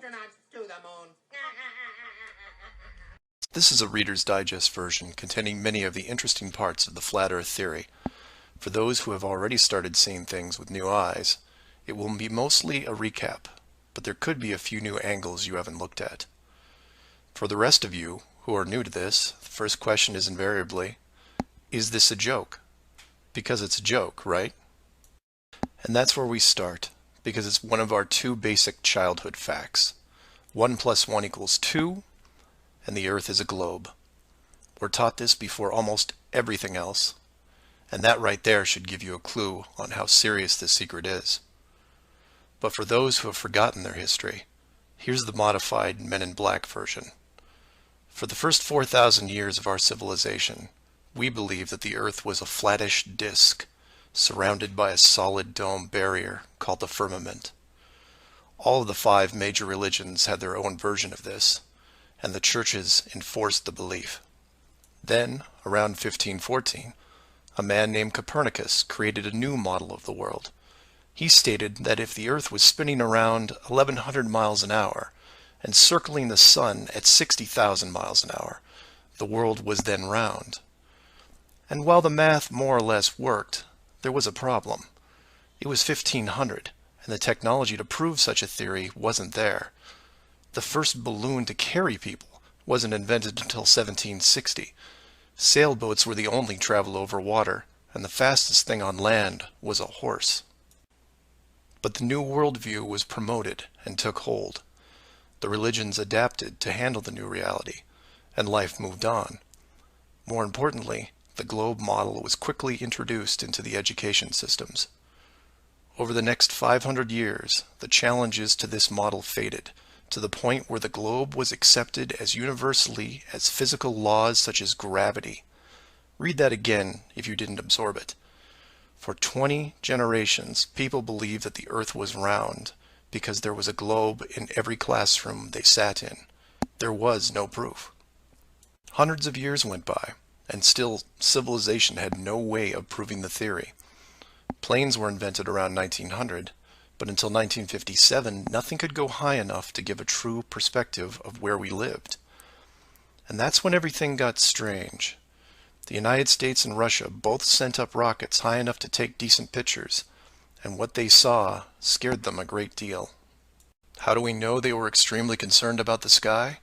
astronauts to the moon. This is a Reader's Digest version containing many of the interesting parts of the Flat Earth theory. For those who have already started seeing things with new eyes, it will be mostly a recap, but there could be a few new angles you haven't looked at. For the rest of you who are new to this, the first question is invariably, is this a joke? Because it's a joke, right? And that's where we start, because it's one of our two basic childhood facts. 1 + 1 = 2, and the Earth is a globe. We're taught this before almost everything else, and that right there should give you a clue on how serious this secret is. But for those who have forgotten their history, here's the modified Men in Black version. For the first 4,000 years of our civilization, we believed that the Earth was a flattish disk, surrounded by a solid dome barrier called the firmament. All of the 5 major religions had their own version of this, and the churches enforced the belief. Then, around 1514, a man named Copernicus created a new model of the world. He stated that if the Earth was spinning around 1,100 miles an hour and circling the Sun at 60,000 miles an hour, the world was then round. And while the math more or less worked, there was a problem. It was 1500, and the technology to prove such a theory wasn't there. The first balloon to carry people wasn't invented until 1760. Sailboats were the only travel over water, and the fastest thing on land was a horse. But the new worldview was promoted and took hold. The religions adapted to handle the new reality, and life moved on. More importantly, the globe model was quickly introduced into the education systems. Over the next 500 years, the challenges to this model faded, to the point where the globe was accepted as universally as physical laws such as gravity. Read that again if you didn't absorb it. For 20 generations, people believed that the Earth was round because there was a globe in every classroom they sat in. There was no proof. Hundreds of years went by, and still civilization had no way of proving the theory. Planes were invented around 1900, but until 1957, nothing could go high enough to give a true perspective of where we lived. And that's when everything got strange. The United States and Russia both sent up rockets high enough to take decent pictures, and what they saw scared them a great deal. How do we know they were extremely concerned about the sky?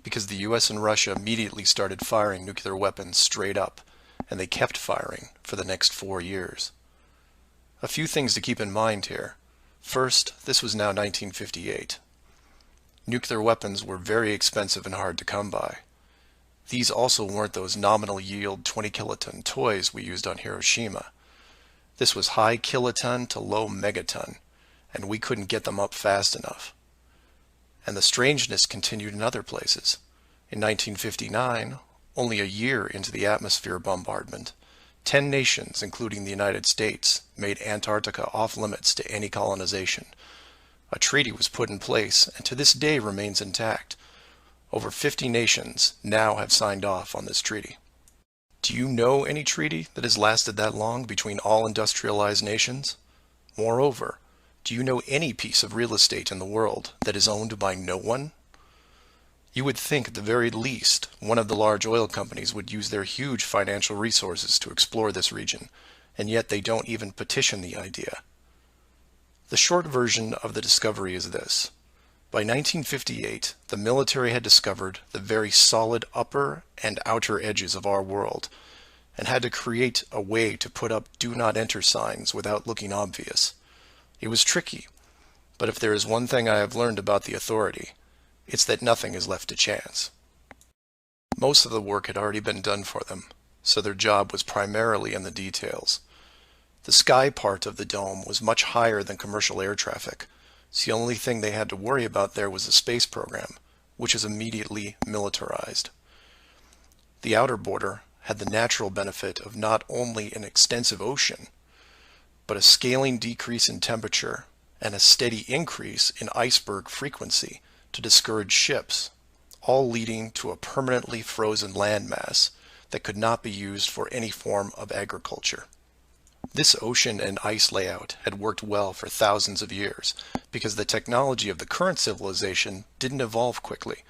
Because the US and Russia immediately started firing nuclear weapons straight up, and they kept firing for the next 4 years. A few things to keep in mind here. First, this was now 1958. Nuclear weapons were very expensive and hard to come by. These also weren't those nominal yield 20 kiloton toys we used on Hiroshima. This was high kiloton to low megaton, and we couldn't get them up fast enough. And the strangeness continued in other places. In 1959, only a year into the atmosphere bombardment, 10 nations, including the United States, made Antarctica off-limits to any colonization. A treaty was put in place and to this day remains intact. Over 50 nations now have signed off on this treaty. Do you know any treaty that has lasted that long between all industrialized nations? Moreover, do you know any piece of real estate in the world that is owned by no one? You would think at the very least one of the large oil companies would use their huge financial resources to explore this region, and yet they don't even petition the idea. The short version of the discovery is this. By 1958, the military had discovered the very solid upper and outer edges of our world, and had to create a way to put up "Do Not Enter" signs without looking obvious. It was tricky, but if there is one thing I have learned about the authority, it's that nothing is left to chance. Most of the work had already been done for them, so their job was primarily in the details. The sky part of the dome was much higher than commercial air traffic, so the only thing they had to worry about there was the space program, which is immediately militarized. The outer border had the natural benefit of not only an extensive ocean, but a scaling decrease in temperature and a steady increase in iceberg frequency to discourage ships, all leading to a permanently frozen landmass that could not be used for any form of agriculture. This ocean and ice layout had worked well for thousands of years because the technology of the current civilization didn't evolve quickly.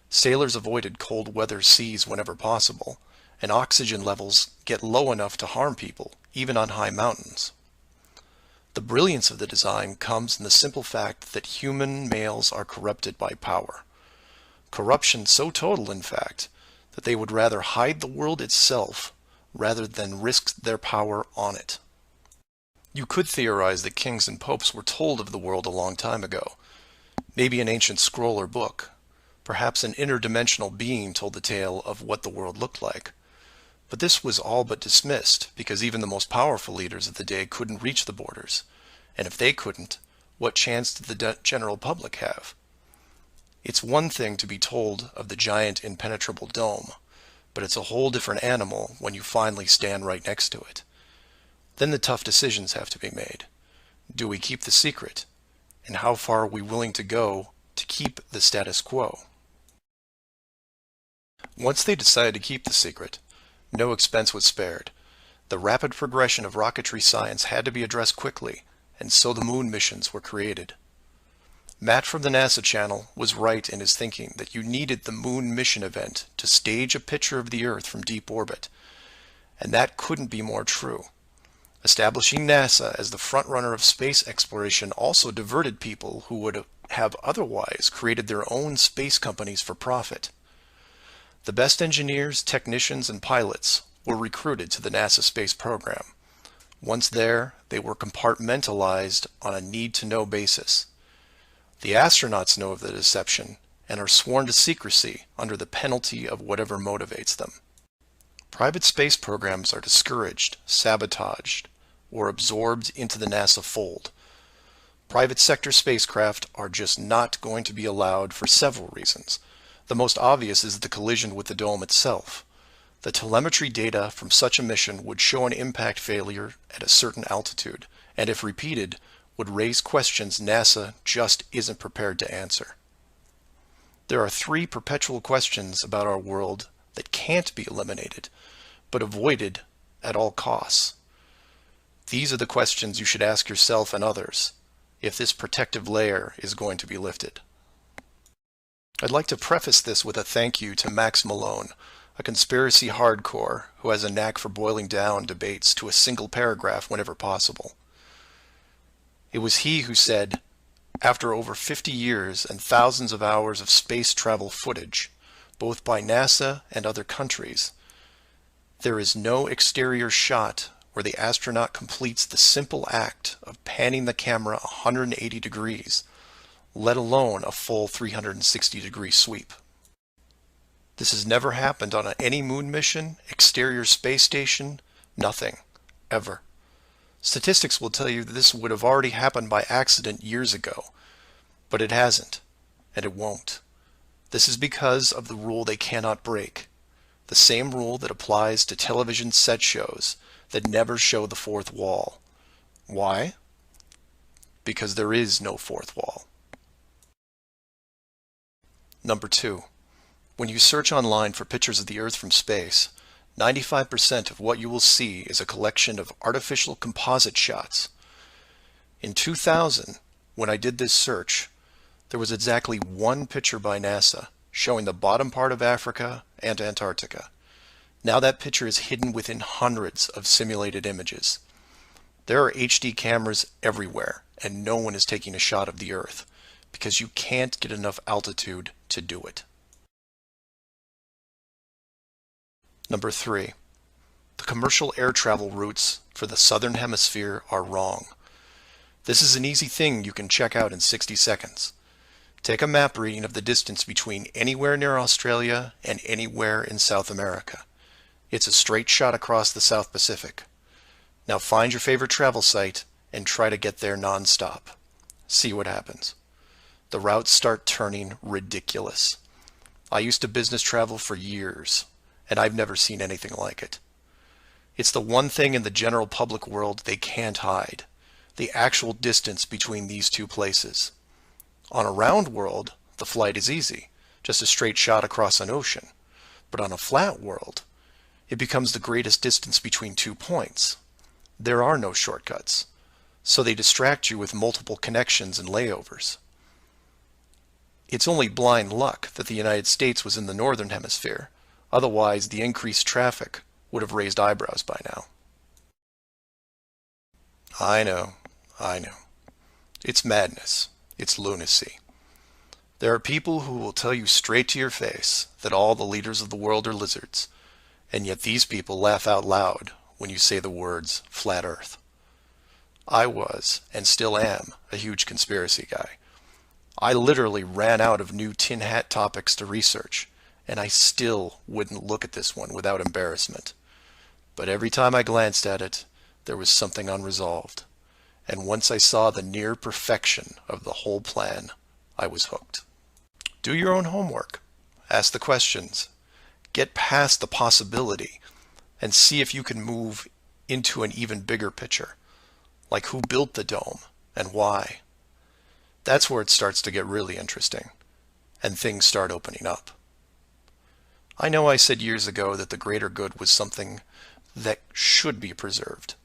Sailors avoided cold weather seas whenever possible, and oxygen levels get low enough to harm people, even on high mountains. The brilliance of the design comes in the simple fact that human males are corrupted by power. Corruption so total, in fact, that they would rather hide the world itself rather than risk their power on it. You could theorize that kings and popes were told of the world a long time ago. Maybe an ancient scroll or book. Perhaps an interdimensional being told the tale of what the world looked like. But this was all but dismissed because even the most powerful leaders of the day couldn't reach the borders. And if they couldn't, what chance did the general public have? It's one thing to be told of the giant impenetrable dome, but it's a whole different animal when you finally stand right next to it. Then the tough decisions have to be made. Do we keep the secret? And how far are we willing to go to keep the status quo? Once they decided to keep the secret, no expense was spared. The rapid progression of rocketry science had to be addressed quickly, and so the moon missions were created. Matt from the NASA channel was right in his thinking that you needed the moon mission event to stage a picture of the Earth from deep orbit, and that couldn't be more true. Establishing NASA as the frontrunner of space exploration also diverted people who would have otherwise created their own space companies for profit. The best engineers, technicians, and pilots were recruited to the NASA space program. Once there, they were compartmentalized on a need-to-know basis. The astronauts know of the deception and are sworn to secrecy under the penalty of whatever motivates them. Private space programs are discouraged, sabotaged, or absorbed into the NASA fold. Private sector spacecraft are just not going to be allowed for several reasons. The most obvious is the collision with the dome itself. The telemetry data from such a mission would show an impact failure at a certain altitude, and if repeated, would raise questions NASA just isn't prepared to answer. There are 3 perpetual questions about our world that can't be eliminated, but avoided at all costs. These are the questions you should ask yourself and others if this protective layer is going to be lifted. I'd like to preface this with a thank you to Max Malone, a conspiracy hardcore who has a knack for boiling down debates to a single paragraph whenever possible. It was he who said, after over 50 years and thousands of hours of space travel footage, both by NASA and other countries, there is no exterior shot where the astronaut completes the simple act of panning the camera 180 degrees, let alone a full 360-degree sweep. This has never happened on any moon mission, exterior space station, nothing, ever. Statistics will tell you that this would have already happened by accident years ago, but it hasn't, and it won't. This is because of the rule they cannot break, the same rule that applies to television set shows that never show the fourth wall. Why? Because there is no fourth wall. Number 2. When you search online for pictures of the Earth from space, 95% of what you will see is a collection of artificial composite shots. In 2000, when I did this search, there was exactly 1 picture by NASA showing the bottom part of Africa and Antarctica. Now that picture is hidden within hundreds of simulated images. There are HD cameras everywhere, and no one is taking a shot of the Earth, because you can't get enough altitude to do it. Number 3. The commercial air travel routes for the southern hemisphere are wrong. This is an easy thing you can check out in 60 seconds. Take a map reading of the distance between anywhere near Australia and anywhere in South America. It's a straight shot across the South Pacific. Now find your favorite travel site and try to get there non-stop. See what happens. The routes start turning ridiculous. I used to business travel for years, and I've never seen anything like it. It's the one thing in the general public world they can't hide, the actual distance between these two places. On a round world, the flight is easy, just a straight shot across an ocean. But on a flat world, it becomes the greatest distance between 2 points. There are no shortcuts, so they distract you with multiple connections and layovers. It's only blind luck that the United States was in the northern hemisphere. Otherwise, the increased traffic would have raised eyebrows by now. I know. It's madness. It's lunacy. There are people who will tell you straight to your face that all the leaders of the world are lizards, and yet these people laugh out loud when you say the words flat earth. I was, and still am, a huge conspiracy guy. I literally ran out of new tin hat topics to research, and I still wouldn't look at this one without embarrassment. But every time I glanced at it, there was something unresolved. And once I saw the near perfection of the whole plan, I was hooked. Do your own homework. Ask the questions. Get past the possibility and see if you can move into an even bigger picture. Like who built the dome and why. That's where it starts to get really interesting and things start opening up. I know I said years ago that the greater good was something that should be preserved,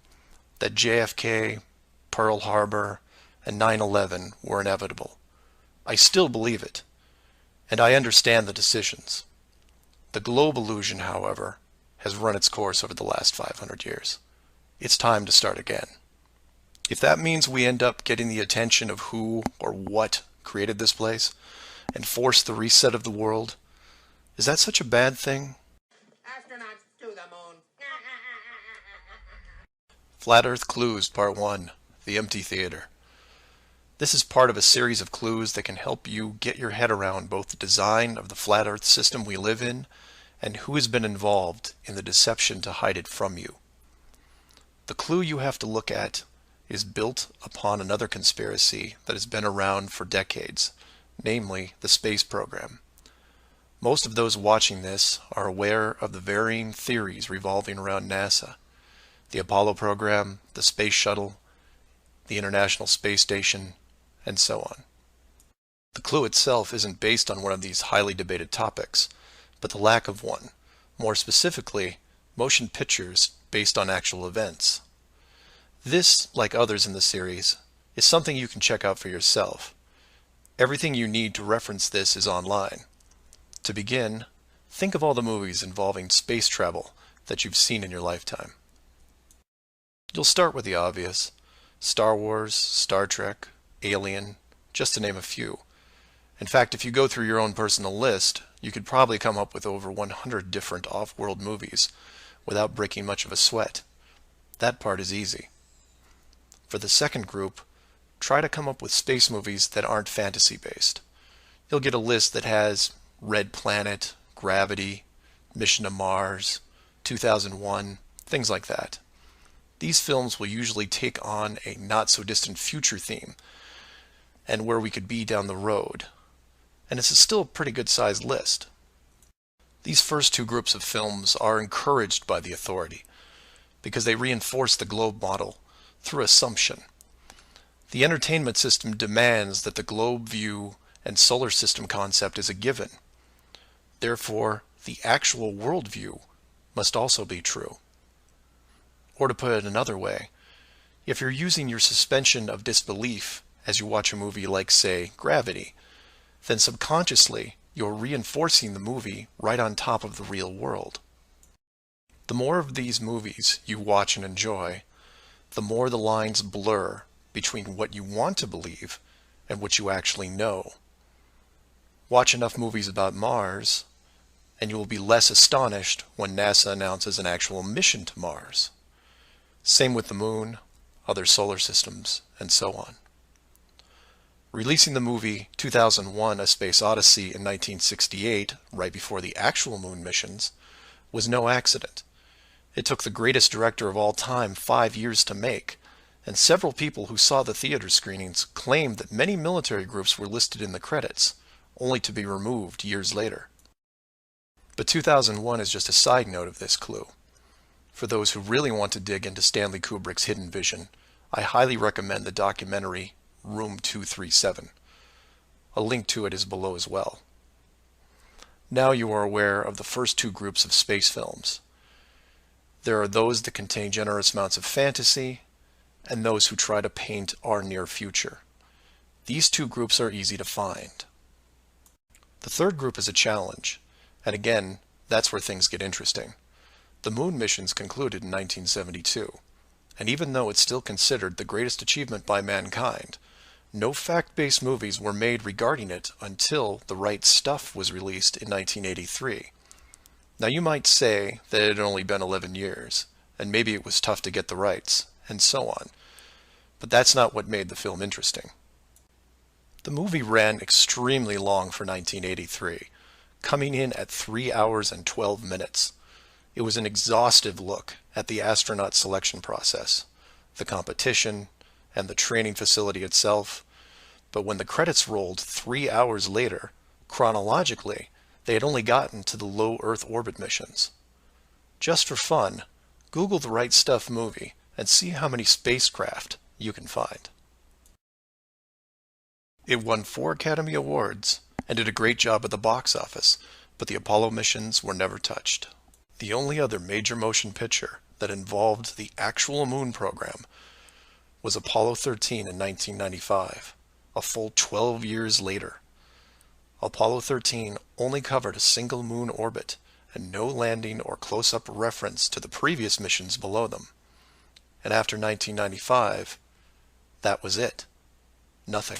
that JFK, Pearl Harbor, and 9/11 were inevitable. I still believe it, and I understand the decisions. The globe illusion, however, has run its course over the last 500 years. It's time to start again. If that means we end up getting the attention of who or what created this place and force the reset of the world, is that such a bad thing? Astronauts to the moon. Flat Earth Clues Part 1, The Empty Theater. This is part of a series of clues that can help you get your head around both the design of the flat Earth system we live in and who has been involved in the deception to hide it from you. The clue you have to look at is built upon another conspiracy that has been around for decades, namely the space program. Most of those watching this are aware of the varying theories revolving around NASA, the Apollo program, the Space Shuttle, the International Space Station, and so on. The clue itself isn't based on one of these highly debated topics, but the lack of one, more specifically, motion pictures based on actual events. This, like others in the series, is something you can check out for yourself. Everything you need to reference this is online. To begin, think of all the movies involving space travel that you've seen in your lifetime. You'll start with the obvious: Star Wars, Star Trek, Alien, just to name a few. In fact, if you go through your own personal list, you could probably come up with over 100 different off-world movies without breaking much of a sweat. That part is easy. For the second group, try to come up with space movies that aren't fantasy-based. You'll get a list that has Red Planet, Gravity, Mission to Mars, 2001, things like that. These films will usually take on a not-so-distant future theme and where we could be down the road. And it's still a pretty good-sized list. These first two groups of films are encouraged by the authority because they reinforce the globe model through assumption. The entertainment system demands that the globe view and solar system concept is a given. Therefore, the actual worldview must also be true. Or to put it another way, if you're using your suspension of disbelief as you watch a movie like, say, Gravity, then subconsciously you're reinforcing the movie right on top of the real world. The more of these movies you watch and enjoy, the more the lines blur between what you want to believe and what you actually know. Watch enough movies about Mars, and you will be less astonished when NASA announces an actual mission to Mars. Same with the Moon, other solar systems, and so on. Releasing the movie 2001: A Space Odyssey in 1968, right before the actual moon missions, was no accident. It took the greatest director of all time 5 years to make, and several people who saw the theater screenings claimed that many military groups were listed in the credits, only to be removed years later. But 2001 is just a side note of this clue. For those who really want to dig into Stanley Kubrick's hidden vision, I highly recommend the documentary Room 237. A link to it is below as well. Now you are aware of the first two groups of space films. There are those that contain generous amounts of fantasy, and those who try to paint our near future. These two groups are easy to find. The third group is a challenge, and again, that's where things get interesting. The moon missions concluded in 1972, and even though it's still considered the greatest achievement by mankind, no fact-based movies were made regarding it until The Right Stuff was released in 1983. Now you might say that it had only been 11 years, and maybe it was tough to get the rights, and so on. But that's not what made the film interesting. The movie ran extremely long for 1983, coming in at 3 hours and 12 minutes. It was an exhaustive look at the astronaut selection process, the competition, and the training facility itself. But when the credits rolled 3 hours later, chronologically, they had only gotten to the low Earth orbit missions. Just for fun, Google The Right Stuff movie and see how many spacecraft you can find. It won 4 Academy Awards and did a great job at the box office, but the Apollo missions were never touched. The only other major motion picture that involved the actual moon program was Apollo 13 in 1995, a full 12 years later. Apollo 13 only covered a single moon orbit and no landing or close-up reference to the previous missions below them. And after 1995, that was it. Nothing.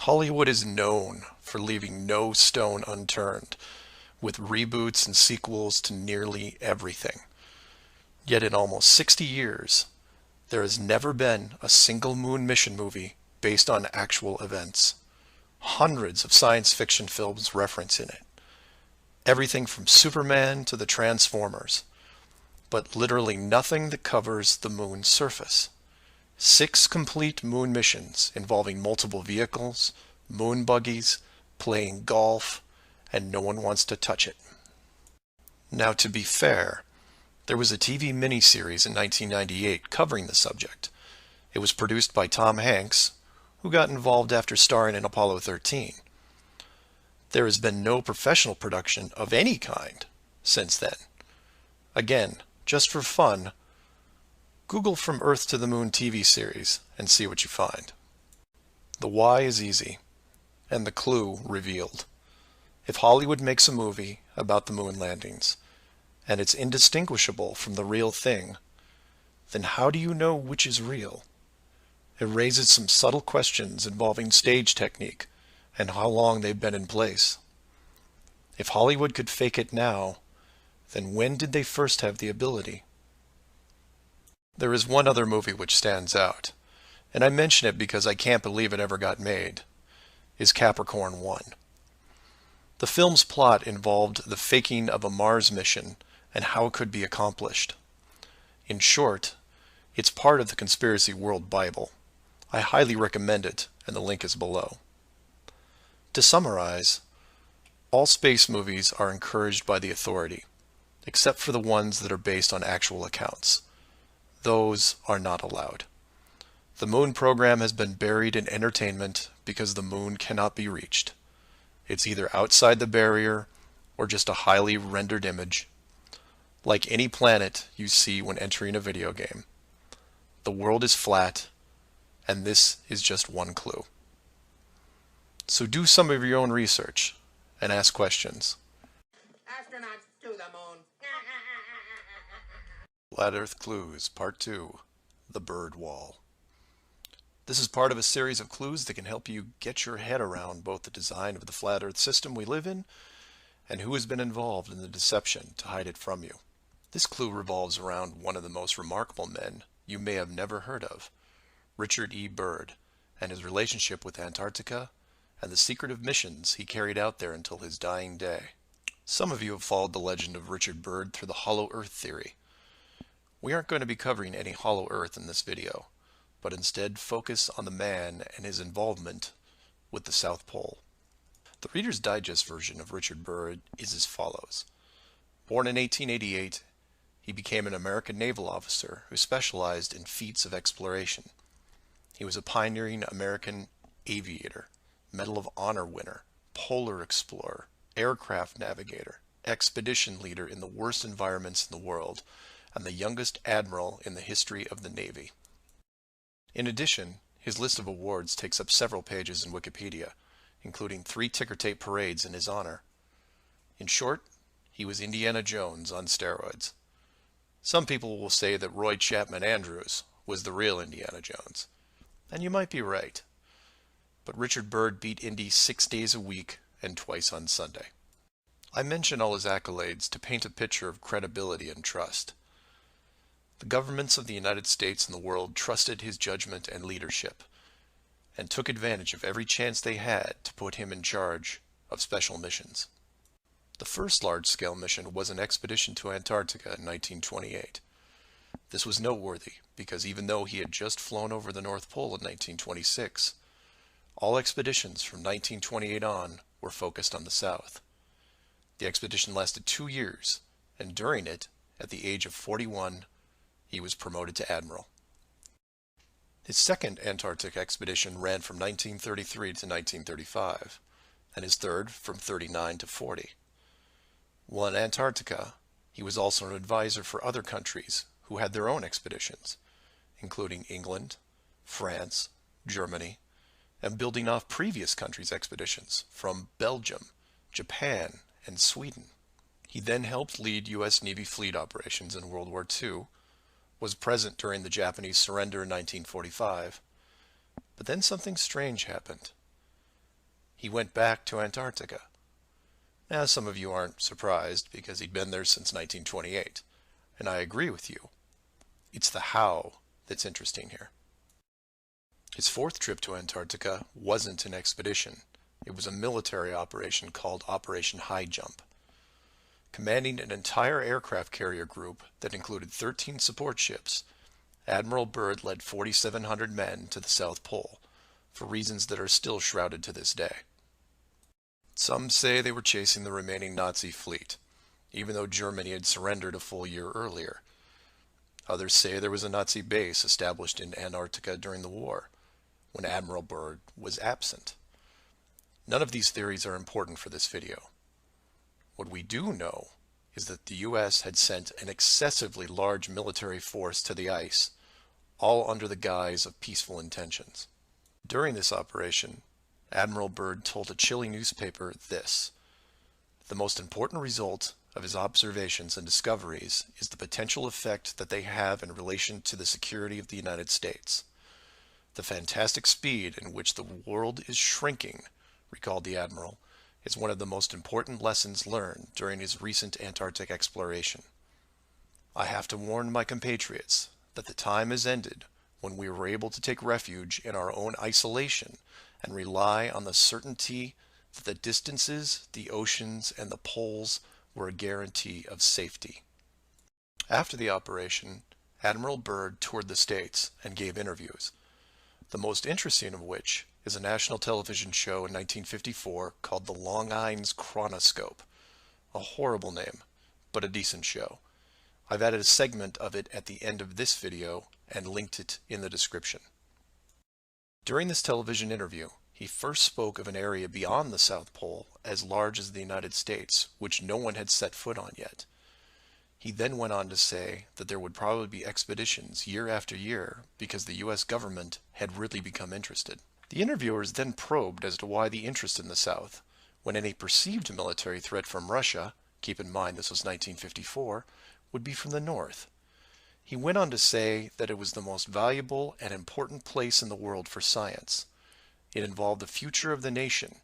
Hollywood is known for leaving no stone unturned, with reboots and sequels to nearly everything. Yet in almost 60 years, there has never been a single moon mission movie based on actual events. Hundreds of science fiction films reference in it. Everything from Superman to the Transformers. But literally nothing that covers the moon's surface. 6 complete moon missions involving multiple vehicles, moon buggies, playing golf, and no one wants to touch it. Now, to be fair, there was a TV miniseries in 1998 covering the subject. It was produced by Tom Hanks, who got involved after starring in Apollo 13. There has been no professional production of any kind since then. Again, just for fun, Google From Earth to the Moon TV series and see what you find. The why is easy, and the clue revealed. If Hollywood makes a movie about the moon landings, and it's indistinguishable from the real thing, then how do you know which is real? It raises some subtle questions involving stage technique and how long they've been in place. If Hollywood could fake it now, then when did they first have the ability? There is one other movie which stands out, and I mention it because I can't believe it ever got made, is Capricorn 1. The film's plot involved the faking of a Mars mission and how it could be accomplished. In short, it's part of the Conspiracy World Bible. I highly recommend it, and the link is below. To summarize, all space movies are encouraged by the authority, except for the ones that are based on actual accounts. Those are not allowed. The moon program has been buried in entertainment because the moon cannot be reached. It's either outside the barrier or just a highly rendered image, like any planet you see when entering a video game. The world is flat, and this is just one clue. So do some of your own research and ask questions. Astronauts to the moon. Flat Earth Clues, Part 2, The Bird Wall. This is part of a series of clues that can help you get your head around both the design of the flat Earth system we live in and who has been involved in the deception to hide it from you. This clue revolves around one of the most remarkable men you may have never heard of, Richard E. Byrd, and his relationship with Antarctica and the secretive missions he carried out there until his dying day. Some of you have followed the legend of Richard Byrd through the Hollow Earth theory. We aren't going to be covering any Hollow Earth in this video, but instead focus on the man and his involvement with the South Pole. The Reader's Digest version of Richard Byrd is as follows. Born in 1888, he became an American naval officer who specialized in feats of exploration. He was a pioneering American aviator, Medal of Honor winner, polar explorer, aircraft navigator, expedition leader in the worst environments in the world, and the youngest admiral in the history of the Navy. In addition, his list of awards takes up several pages in Wikipedia, including 3 ticker tape parades in his honor. In short, he was Indiana Jones on steroids. Some people will say that Roy Chapman Andrews was the real Indiana Jones, and you might be right. But Richard Byrd beat Indy 6 days a week and twice on Sunday. I mention all his accolades to paint a picture of credibility and trust. The governments of the United States and the world trusted his judgment and leadership, and took advantage of every chance they had to put him in charge of special missions. The first large-scale mission was an expedition to Antarctica in 1928. This was noteworthy because even though he had just flown over the North Pole in 1926, all expeditions from 1928 on were focused on the South. The expedition lasted 2 years, and during it, at the age of 41, he was promoted to admiral. His second Antarctic expedition ran from 1933 to 1935, and his third from 39 to 40. While in Antarctica, he was also an advisor for other countries who had their own expeditions, including England, France, Germany, and building off previous countries' expeditions from Belgium, Japan, and Sweden. He then helped lead U.S. Navy fleet operations in World War II, was present during the Japanese surrender in 1945, but then something strange happened. He went back to Antarctica. Now, some of you aren't surprised because he'd been there since 1928, and I agree with you. It's the how that's interesting here. His fourth trip to Antarctica wasn't an expedition. It was a military operation called Operation High Jump. Commanding an entire aircraft carrier group that included 13 support ships, Admiral Byrd led 4,700 men to the South Pole, for reasons that are still shrouded to this day. Some say they were chasing the remaining Nazi fleet, even though Germany had surrendered a full year earlier. Others say there was a Nazi base established in Antarctica during the war, when Admiral Byrd was absent. None of these theories are important for this video. What we do know is that the U.S. had sent an excessively large military force to the ice, all under the guise of peaceful intentions. During this operation, Admiral Byrd told a Chile newspaper this: "The most important result of his observations and discoveries is the potential effect that they have in relation to the security of the United States. The fantastic speed in which the world is shrinking," recalled the Admiral, "is one of the most important lessons learned during his recent Antarctic exploration. I have to warn my compatriots that the time has ended when we were able to take refuge in our own isolation and rely on the certainty that the distances, the oceans, and the poles were a guarantee of safety." After the operation, Admiral Byrd toured the States and gave interviews, the most interesting of which is a national television show in 1954 called The Longines Chronoscope. A horrible name, but a decent show. I've added a segment of it at the end of this video and linked it in the description. During this television interview, he first spoke of an area beyond the South Pole as large as the United States, which no one had set foot on yet. He then went on to say that there would probably be expeditions year after year because the U.S. government had really become interested. The interviewers then probed as to why the interest in the South, when any perceived military threat from Russia, keep in mind this was 1954, would be from the North. He went on to say that it was the most valuable and important place in the world for science. It involved the future of the nation,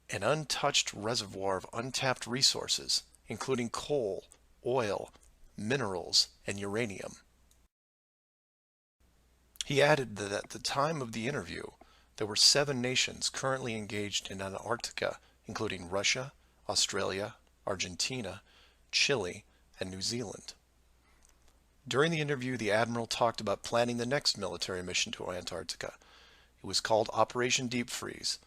an untouched reservoir of untapped resources, including coal, oil, minerals, and uranium. He added that at the time of the interview, there were 7 nations currently engaged in Antarctica, including Russia, Australia, Argentina, Chile, and New Zealand. During the interview, the Admiral talked about planning the next military mission to Antarctica. It was called Operation Deep Freeze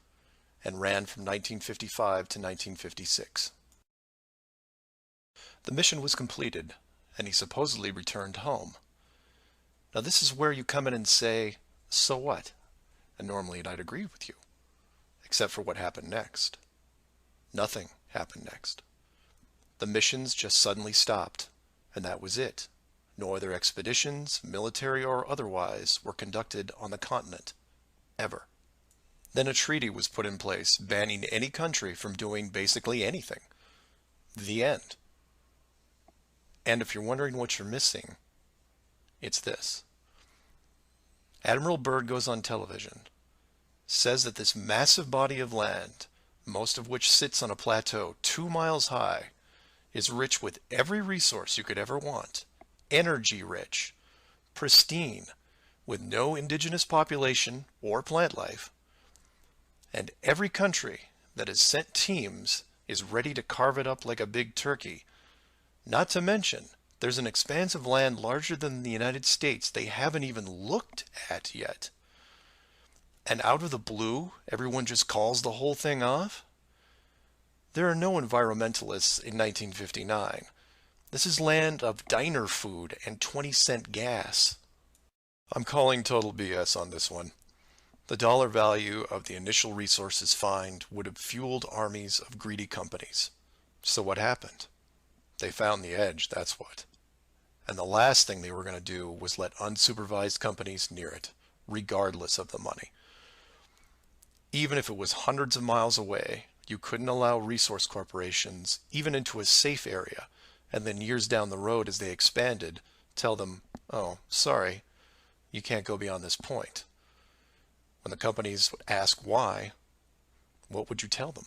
and ran from 1955 to 1956. The mission was completed, and he supposedly returned home. Now this is where you come in and say, so what? And normally I'd agree with you, except for what happened next. Nothing happened next. The missions just suddenly stopped, and that was it. No other expeditions, military or otherwise, were conducted on the continent, ever. Then a treaty was put in place banning any country from doing basically anything. The end. And if you're wondering what you're missing, it's this. Admiral Byrd goes on television, says that this massive body of land, most of which sits on a plateau 2 miles high, is rich with every resource you could ever want, energy rich, pristine, with no indigenous population or plant life, and every country that has sent teams is ready to carve it up like a big turkey. Not to mention, there's an expanse of land larger than the United States they haven't even looked at yet. And out of the blue, everyone just calls the whole thing off? There are no environmentalists in 1959. This is land of diner food and 20-cent gas. I'm calling total BS on this one. The dollar value of the initial resources find would have fueled armies of greedy companies. So what happened? They found the edge, that's what. And the last thing they were going to do was let unsupervised companies near it, regardless of the money. Even if it was hundreds of miles away, you couldn't allow resource corporations even into a safe area, and then years down the road as they expanded, tell them, oh, sorry, you can't go beyond this point. When the companies would ask why, what would you tell them?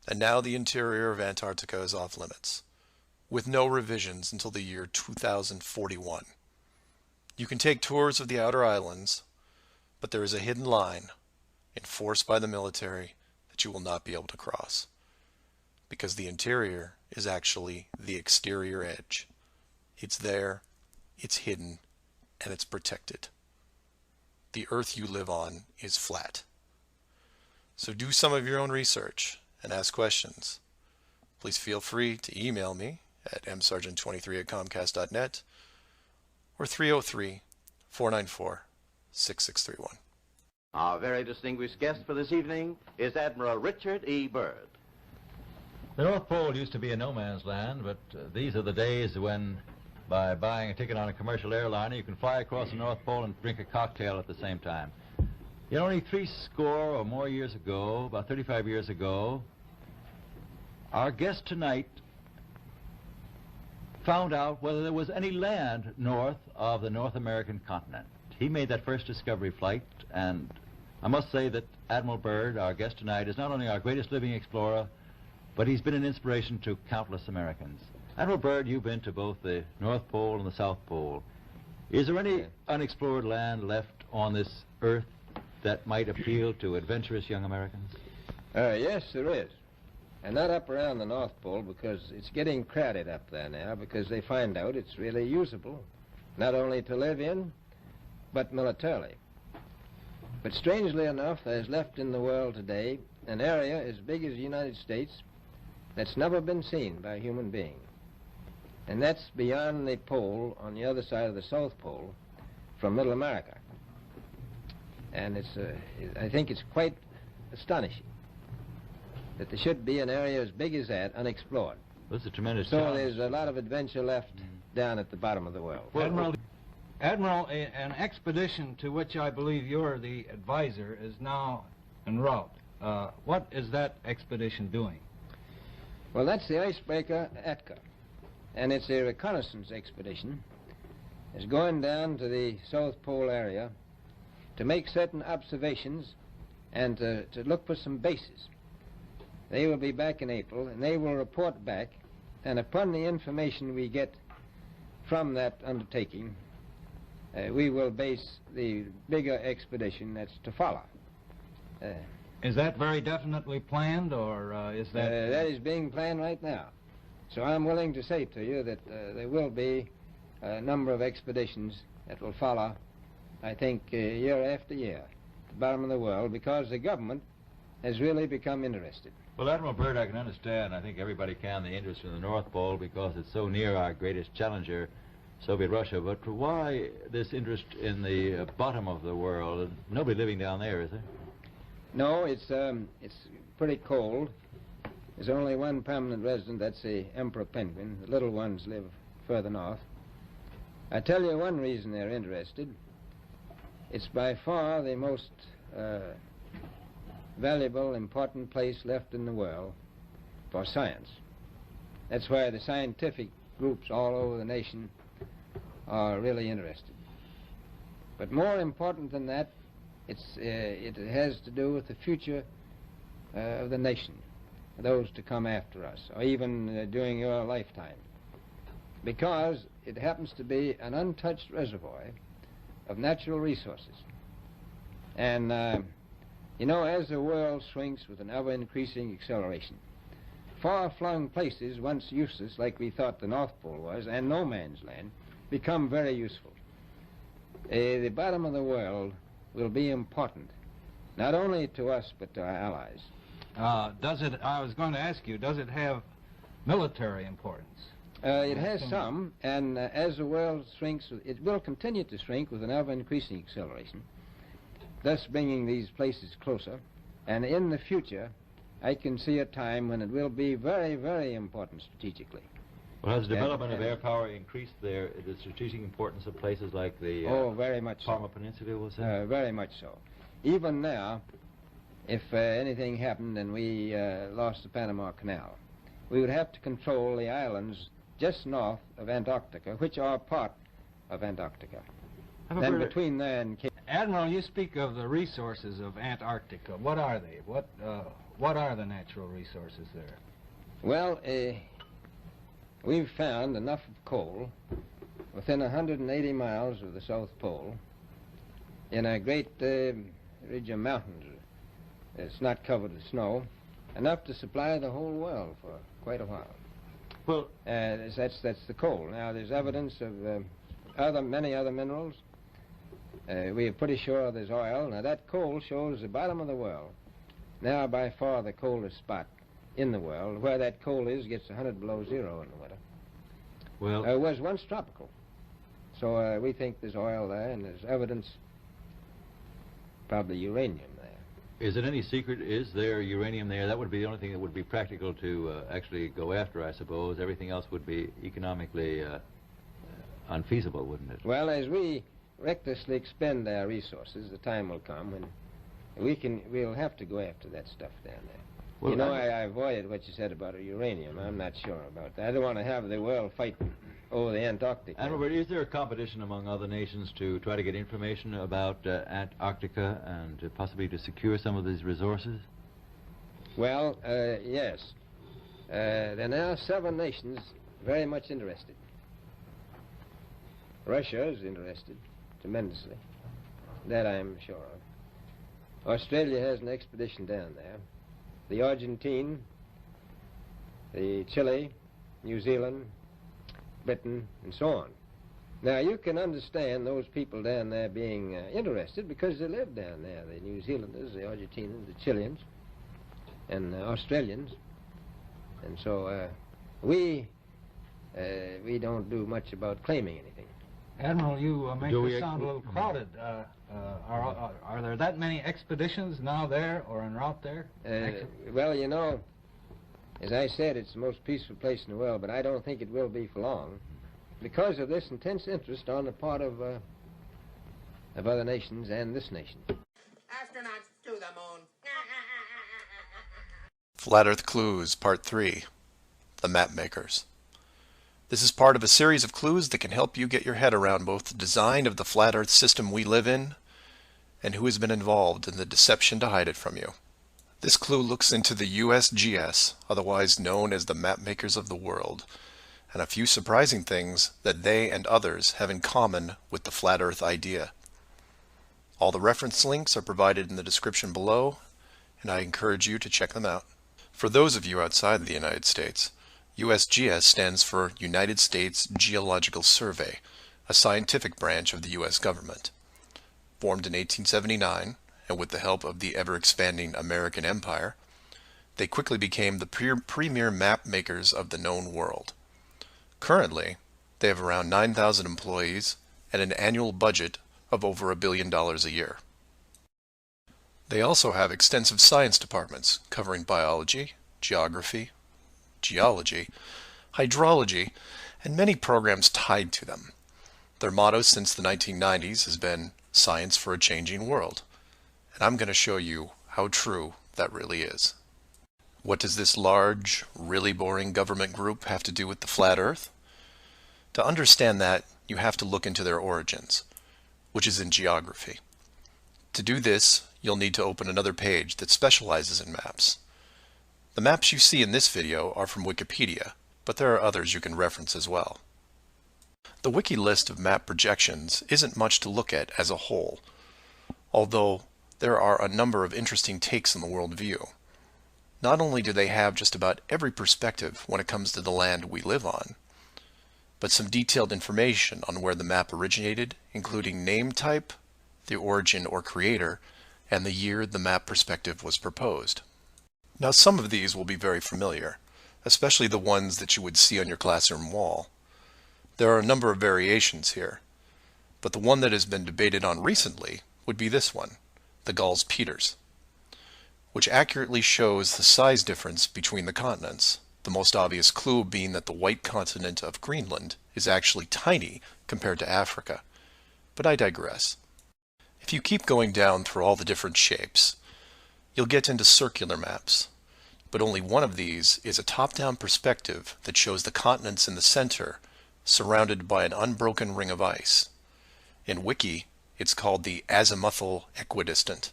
And now the interior of Antarctica is off limits, with no revisions until the year 2041. You can take tours of the outer islands, but there is a hidden line, enforced by the military, that you will not be able to cross. Because the interior is actually the exterior edge. It's there, it's hidden, and it's protected. The Earth you live on is flat. So do some of your own research and ask questions. Please feel free to email me at msargent23@comcast.net or 303-494-6631. Our very distinguished guest for this evening is Admiral Richard E. Byrd. The North Pole used to be a no man's land, but these are the days when, by buying a ticket on a commercial airliner, you can fly across the North Pole and drink a cocktail at the same time. Yet only 70 or more years ago, about 35 years ago, our guest tonight found out whether there was any land north of the North American continent. He made that first discovery flight, and I must say that Admiral Byrd, our guest tonight, is not only our greatest living explorer, but he's been an inspiration to countless Americans. Admiral Byrd, you've been to both the North Pole and the South Pole. Is there any unexplored land left on this Earth that might appeal to adventurous young Americans? Yes, there is. And not up around the North Pole, because it's getting crowded up there now, because they find out it's really usable, not only to live in, but militarily. But strangely enough, there's left in the world today an area as big as the United States that's never been seen by a human being. And that's beyond the pole on the other side of the South Pole from Middle America. And I think it's quite astonishing that there should be an area as big as that unexplored. This is a tremendous So challenge. there's a lot of adventure left down at the bottom of the world. Admiral, an expedition to which I believe you're the advisor is now en route. What is that expedition doing? Well, that's the icebreaker Atka, and it's a reconnaissance expedition. It's going down to the South Pole area to make certain observations and to look for some bases. They will be back in April, and they will report back, and upon the information we get from that undertaking, we will base the bigger expedition that's to follow. Is that very definitely planned, or is that... That is being planned right now. So I'm willing to say to you that there will be a number of expeditions that will follow, I think, year after year, at the bottom of the world, because the government has really become interested. Well, Admiral Byrd, I can understand, I think everybody can, the interest in the North Pole because it's so near our greatest challenger, Soviet Russia. But why this interest in the bottom of the world? Nobody living down there, is there? No, it's pretty cold, There's only one permanent resident, that's the emperor penguin. The little ones live further north. I tell you one reason they're interested. It's by far the most valuable, important place left in the world for science. That's why the scientific groups all over the nation are really interested. But more important than that, it has to do with the future of the nation, those to come after us, or even during your lifetime, because it happens to be an untouched reservoir of natural resources. And, you know, as the world shrinks with an ever-increasing acceleration, far-flung places, once useless, like we thought the North Pole was, and no man's land, become very useful. The bottom of the world will be important, not only to us, but to our allies. I was going to ask you, does it have military importance? It has some, and as the world shrinks, it will continue to shrink with an ever-increasing acceleration, thus bringing these places closer. And in the future, I can see a time when it will be very, very important strategically. Well, has the development of air power increased the strategic importance of places like the very much Parma Peninsula, was it? Very much so. Even now, if anything happened and we lost the Panama Canal, we would have to control the islands just north of Antarctica, which are part of Antarctica. Then between there and Cape... Admiral, you speak of the resources of Antarctica. What are they? What are the natural resources there? Well, we've found enough of coal within 180 miles of the South Pole in a great ridge of mountains. It's not covered with snow, enough to supply the whole world for quite a while. Well, that's the coal. Now, there's evidence of many other minerals. We are pretty sure there's oil. Now, that coal shows the bottom of the world. Now, by far the coldest spot in the world. Where that coal is gets 100 below zero in the winter. Well, it was once tropical. So we think there's oil there, and there's evidence, probably uranium there. is it any secret, is there uranium there? That would be the only thing that would be practical to actually go after, I suppose. Everything else would be economically unfeasible, wouldn't it? Well, as we recklessly expend our resources, the time will come when we'll have to go after that stuff down there. Well, you know, I avoided what you said about uranium. I'm not sure about that. I don't want to have the world fighting over the Antarctic. And Robert, is there a competition among other nations to try to get information about Antarctica and possibly to secure some of these resources? Well, yes. There are now 7 nations very much interested. Russia is interested tremendously. That I'm sure of. Australia has an expedition down there. The Argentine, the Chile, New Zealand, Britain, and so on. Now, you can understand those people down there being interested because they live down there, the New Zealanders, the Argentinians, the Chileans, and the Australians. And so we don't do much about claiming anything. Admiral, you make this sound a little crowded. Are there that many expeditions now there or en route there? Well, you know, as I said, it's the most peaceful place in the world, but I don't think it will be for long because of this intense interest on the part of other nations and this nation. Astronauts to the moon. Flat Earth Clues, Part 3, The Map Makers. This is part of a series of clues that can help you get your head around both the design of the flat Earth system we live in and who has been involved in the deception to hide it from you. This clue looks into the USGS, otherwise known as the Map Makers of the World, and a few surprising things that they and others have in common with the flat Earth idea. All the reference links are provided in the description below, and I encourage you to check them out. For those of you outside the United States, USGS stands for United States Geological Survey, a scientific branch of the U.S. government. Formed in 1879, and with the help of the ever-expanding American Empire, they quickly became the premier map makers of the known world. Currently, they have around 9,000 employees and an annual budget of over $1 billion a year. They also have extensive science departments covering biology, geography, geology, hydrology, and many programs tied to them. Their motto since the 1990s has been Science for a Changing World, and I'm going to show you how true that really is. What does this large, really boring government group have to do with the flat Earth? To understand that, you have to look into their origins, which is in geography. To do this, you'll need to open another page that specializes in maps. The maps you see in this video are from Wikipedia, but there are others you can reference as well. The wiki list of map projections isn't much to look at as a whole, although there are a number of interesting takes on the world view. Not only do they have just about every perspective when it comes to the land we live on, but some detailed information on where the map originated, including name type, the origin or creator, and the year the map perspective was proposed. Now some of these will be very familiar, especially the ones that you would see on your classroom wall. There are a number of variations here, but the one that has been debated on recently would be this one, the Gauls-Peters, which accurately shows the size difference between the continents, the most obvious clue being that the white continent of Greenland is actually tiny compared to Africa. But I digress. If you keep going down through all the different shapes, you'll get into circular maps, but only one of these is a top-down perspective that shows the continents in the center surrounded by an unbroken ring of ice. In Wiki, it's called the azimuthal equidistant,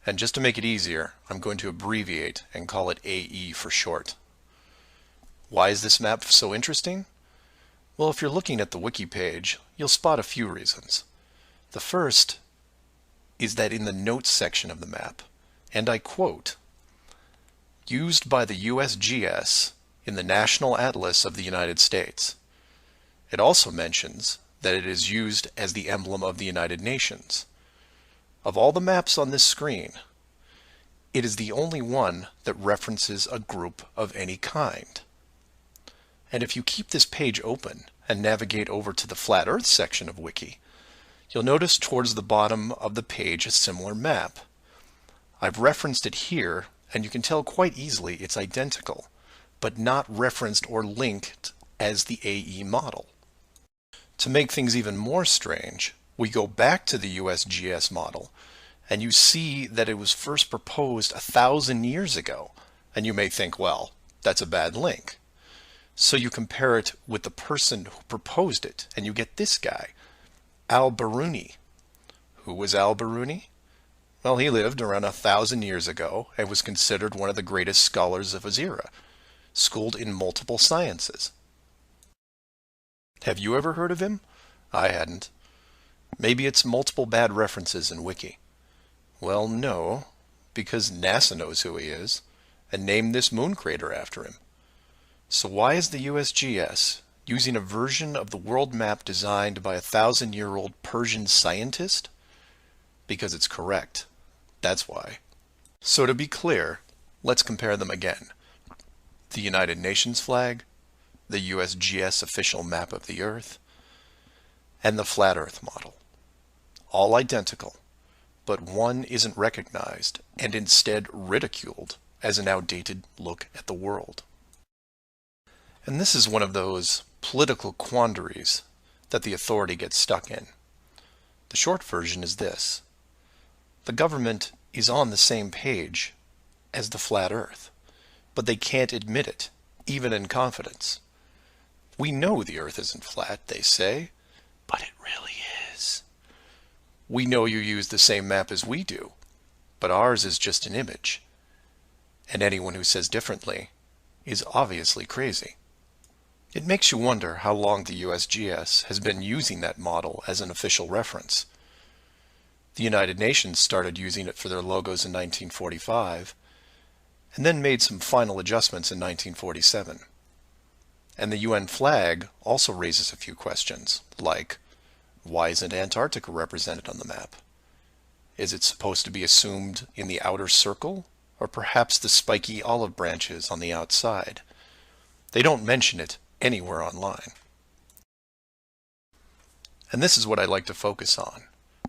and just to make it easier, I'm going to abbreviate and call it AE for short. Why is this map so interesting? Well, if you're looking at the Wiki page, you'll spot a few reasons. The first is that in the notes section of the map, and I quote, "Used by the USGS in the National Atlas of the United States." It also mentions that it is used as the emblem of the United Nations. Of all the maps on this screen, it is the only one that references a group of any kind. And if you keep this page open and navigate over to the Flat Earth section of Wiki, you'll notice towards the bottom of the page a similar map. I've referenced it here, and you can tell quite easily it's identical, but not referenced or linked as the AE model. To make things even more strange, we go back to the USGS model, and you see that it was first proposed 1,000 years ago, and you may think, well, that's a bad link. So you compare it with the person who proposed it, and you get this guy, Al-Biruni. Who was Al-Biruni? Well, he lived around 1,000 years ago and was considered one of the greatest scholars of his era, schooled in multiple sciences. Have you ever heard of him? I hadn't. Maybe it's multiple bad references in Wiki. Well, no, because NASA knows who he is and named this moon crater after him. So why is the USGS using a version of the world map designed by a 1,000-year-old Persian scientist? Because it's correct. That's why. So to be clear, let's compare them again. The United Nations flag, the USGS official map of the Earth, and the Flat Earth model. All identical, but one isn't recognized and instead ridiculed as an outdated look at the world. And this is one of those political quandaries that the authority gets stuck in. The short version is this. The government is on the same page as the Flat Earth, but they can't admit it, even in confidence. We know the Earth isn't flat, they say, but it really is. We know you use the same map as we do, but ours is just an image. And anyone who says differently is obviously crazy. It makes you wonder how long the USGS has been using that model as an official reference. The United Nations started using it for their logos in 1945, and then made some final adjustments in 1947. And the UN flag also raises a few questions, like, why isn't Antarctica represented on the map? Is it supposed to be assumed in the outer circle, or perhaps the spiky olive branches on the outside? They don't mention it anywhere online. And this is what I like to focus on,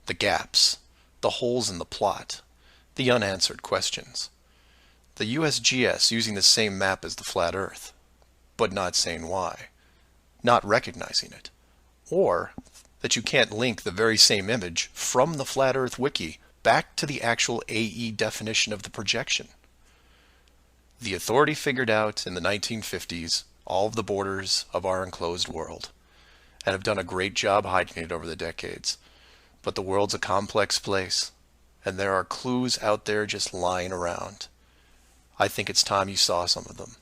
the gaps, the holes in the plot, the unanswered questions. the USGS using the same map as the flat Earth, but not saying why, not recognizing it, or that you can't link the very same image from the Flat Earth Wiki back to the actual AE definition of the projection. The authority figured out in the 1950s all of the borders of our enclosed world, and have done a great job hiding it over the decades. But the world's a complex place, and there are clues out there just lying around. I think it's time you saw some of them.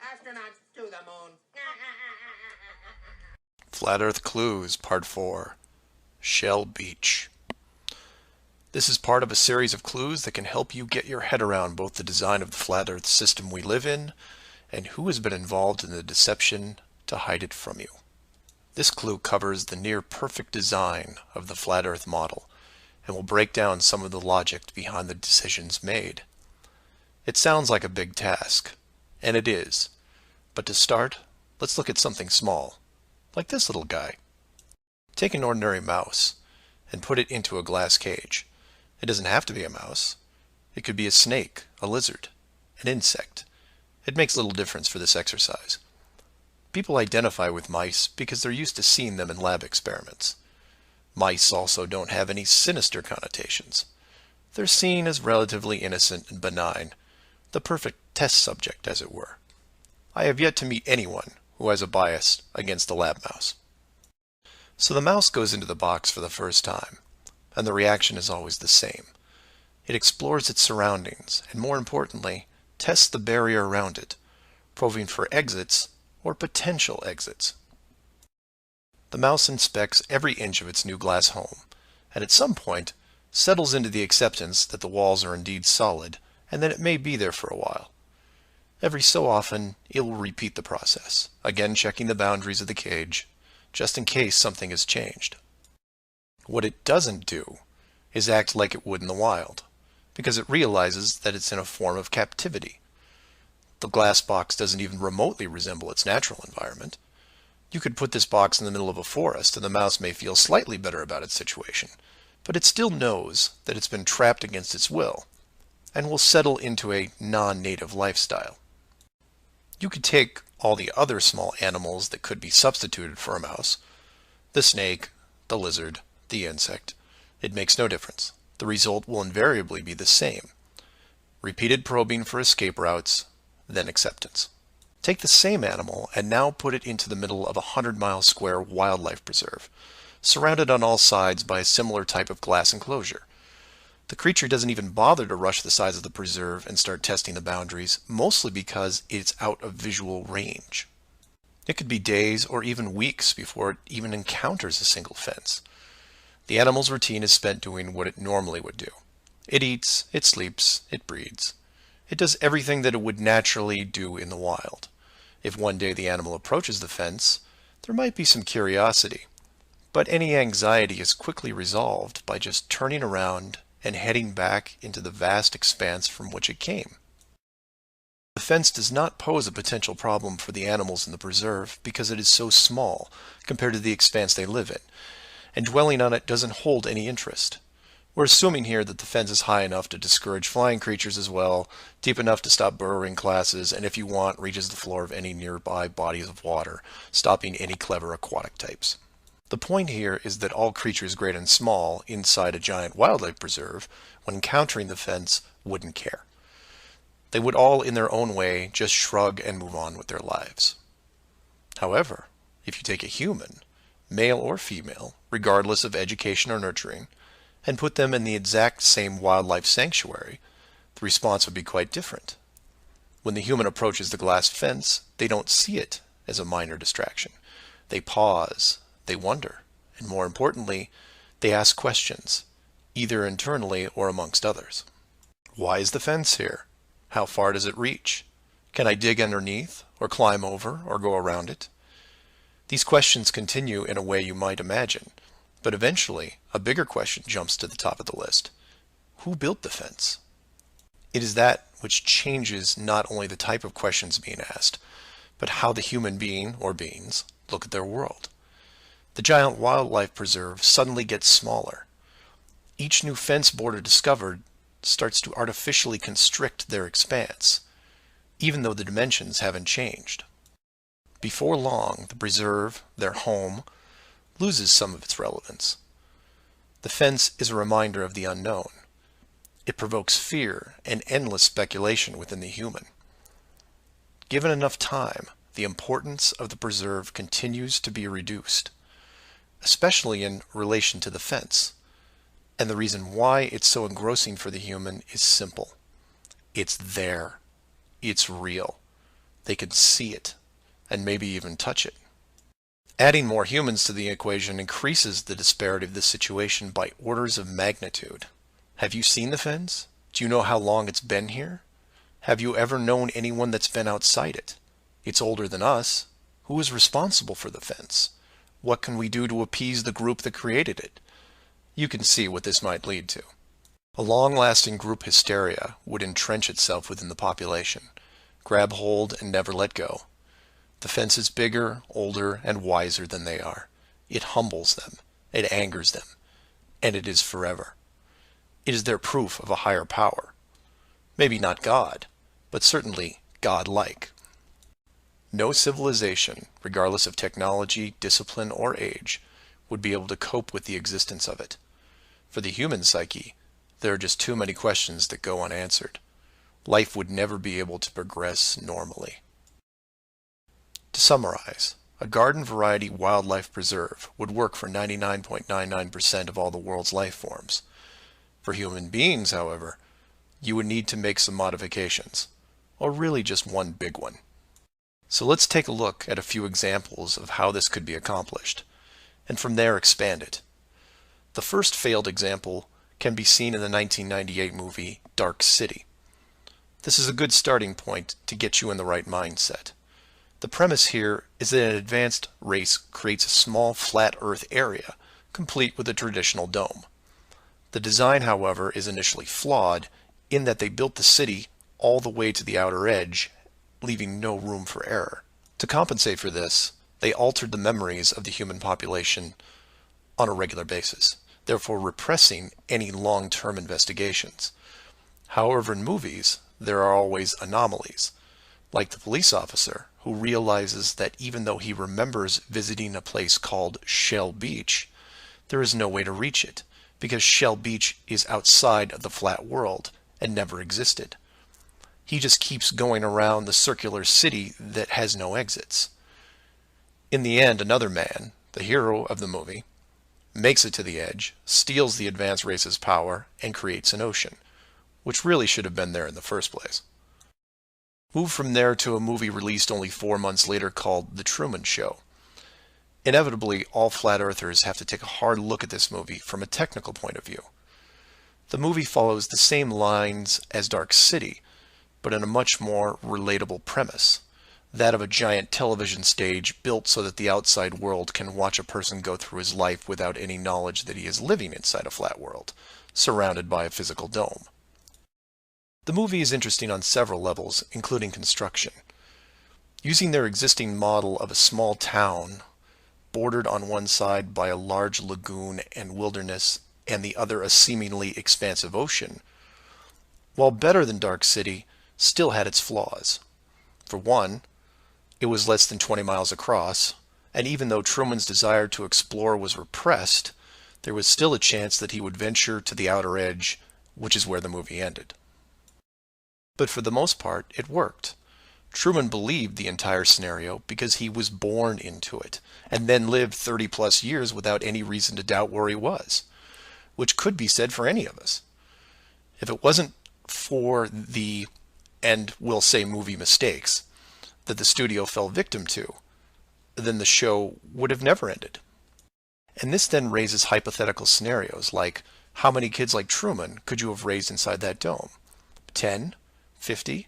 Astronauts to the moon. Flat Earth Clues, Part 4, Shell Beach. This is part of a series of clues that can help you get your head around both the design of the flat Earth system we live in and who has been involved in the deception to hide it from you. This clue covers the near-perfect design of the flat Earth model and will break down some of the logic behind the decisions made. It sounds like a big task, and it is, but to start, let's look at something small, like this little guy. Take an ordinary mouse and put it into a glass cage. It doesn't have to be a mouse. It could be a snake, a lizard, an insect. It makes little difference for this exercise. People identify with mice because they're used to seeing them in lab experiments. Mice also don't have any sinister connotations. They're seen as relatively innocent and benign, the perfect test subject, as it were. I have yet to meet anyone who has a bias against the lab mouse. So the mouse goes into the box for the first time, and the reaction is always the same. It explores its surroundings, and more importantly, tests the barrier around it, probing for exits or potential exits. The mouse inspects every inch of its new glass home, and at some point settles into the acceptance that the walls are indeed solid, and that it may be there for a while. Every so often, it will repeat the process, again checking the boundaries of the cage, just in case something has changed. What it doesn't do is act like it would in the wild, because it realizes that it's in a form of captivity. The glass box doesn't even remotely resemble its natural environment. You could put this box in the middle of a forest and the mouse may feel slightly better about its situation, but it still knows that it's been trapped against its will, and will settle into a non-native lifestyle. You could take all the other small animals that could be substituted for a mouse, the snake, the lizard, the insect. It makes no difference. The result will invariably be the same. Repeated probing for escape routes, then acceptance. Take the same animal and now put it into the middle of a 100-mile square wildlife preserve, surrounded on all sides by a similar type of glass enclosure. The creature doesn't even bother to rush the size of the preserve and start testing the boundaries, mostly because it's out of visual range. It could be days or even weeks before it even encounters a single fence. The animal's routine is spent doing what it normally would do. It eats, it sleeps, it breeds. It does everything that it would naturally do in the wild. If one day the animal approaches the fence, there might be some curiosity, but any anxiety is quickly resolved by just turning around and heading back into the vast expanse from which it came. The fence does not pose a potential problem for the animals in the preserve because it is so small compared to the expanse they live in, and dwelling on it doesn't hold any interest. We're assuming here that the fence is high enough to discourage flying creatures as well, deep enough to stop burrowing classes, and if you want, reaches the floor of any nearby bodies of water, stopping any clever aquatic types. The point here is that all creatures great and small inside a giant wildlife preserve, when encountering the fence, wouldn't care. They would all in their own way just shrug and move on with their lives. However, if you take a human, male or female, regardless of education or nurturing, and put them in the exact same wildlife sanctuary, the response would be quite different. When the human approaches the glass fence, they don't see it as a minor distraction. They pause, they wonder, and more importantly, they ask questions, either internally or amongst others. Why is the fence here? How far does it reach? Can I dig underneath, or climb over, or go around it? These questions continue in a way you might imagine, but eventually a bigger question jumps to the top of the list. Who built the fence? It is that which changes not only the type of questions being asked, but how the human being, or beings, look at their world. The giant wildlife preserve suddenly gets smaller. Each new fence border discovered starts to artificially constrict their expanse, even though the dimensions haven't changed. Before long, the preserve, their home, loses some of its relevance. The fence is a reminder of the unknown. It provokes fear and endless speculation within the human. Given enough time, the importance of the preserve continues to be reduced, especially in relation to the fence. And the reason why it's so engrossing for the human is simple. It's there. It's real. They can see it, and maybe even touch it. Adding more humans to the equation increases the disparity of this situation by orders of magnitude. Have you seen the fence? Do you know how long it's been here? Have you ever known anyone that's been outside it? It's older than us. Who is responsible for the fence? What can we do to appease the group that created it? You can see what this might lead to. A long-lasting group hysteria would entrench itself within the population, grab hold and never let go. The fence is bigger, older, and wiser than they are. It humbles them, it angers them, and it is forever. It is their proof of a higher power. Maybe not God, but certainly God-like. No civilization, regardless of technology, discipline, or age, would be able to cope with the existence of it. For the human psyche, there are just too many questions that go unanswered. Life would never be able to progress normally. To summarize, a garden variety wildlife preserve would work for 99.99% of all the world's life forms. For human beings, however, you would need to make some modifications, or really just one big one. So let's take a look at a few examples of how this could be accomplished, and from there expand it. The first failed example can be seen in the 1998 movie Dark City. This is a good starting point to get you in the right mindset. The premise here is that an advanced race creates a small flat earth area, complete with a traditional dome. The design, however, is initially flawed in that they built the city all the way to the outer edge, leaving no room for error. To compensate for this, they altered the memories of the human population on a regular basis, therefore repressing any long-term investigations. However, in movies, there are always anomalies, like the police officer who realizes that even though he remembers visiting a place called Shell Beach, there is no way to reach it, because Shell Beach is outside of the flat world and never existed. He just keeps going around the circular city that has no exits. In the end, another man, the hero of the movie, makes it to the edge, steals the advanced race's power, and creates an ocean, which really should have been there in the first place. Move from there to a movie released only 4 months later called The Truman Show. Inevitably, all flat earthers have to take a hard look at this movie from a technical point of view. The movie follows the same lines as Dark City, but in a much more relatable premise, that of a giant television stage built so that the outside world can watch a person go through his life without any knowledge that he is living inside a flat world, surrounded by a physical dome. The movie is interesting on several levels, including construction. Using their existing model of a small town, bordered on one side by a large lagoon and wilderness, and the other a seemingly expansive ocean, while better than Dark City, still had its flaws. For one, it was less than 20 miles across, and even though Truman's desire to explore was repressed, there was still a chance that he would venture to the outer edge, which is where the movie ended. But for the most part, it worked. Truman believed the entire scenario because he was born into it, and then lived 30-plus years without any reason to doubt where he was, which could be said for any of us. If it wasn't for the, and we'll say movie mistakes, that the studio fell victim to, then the show would have never ended. And this then raises hypothetical scenarios like, how many kids like Truman could you have raised inside that dome? 10? 50?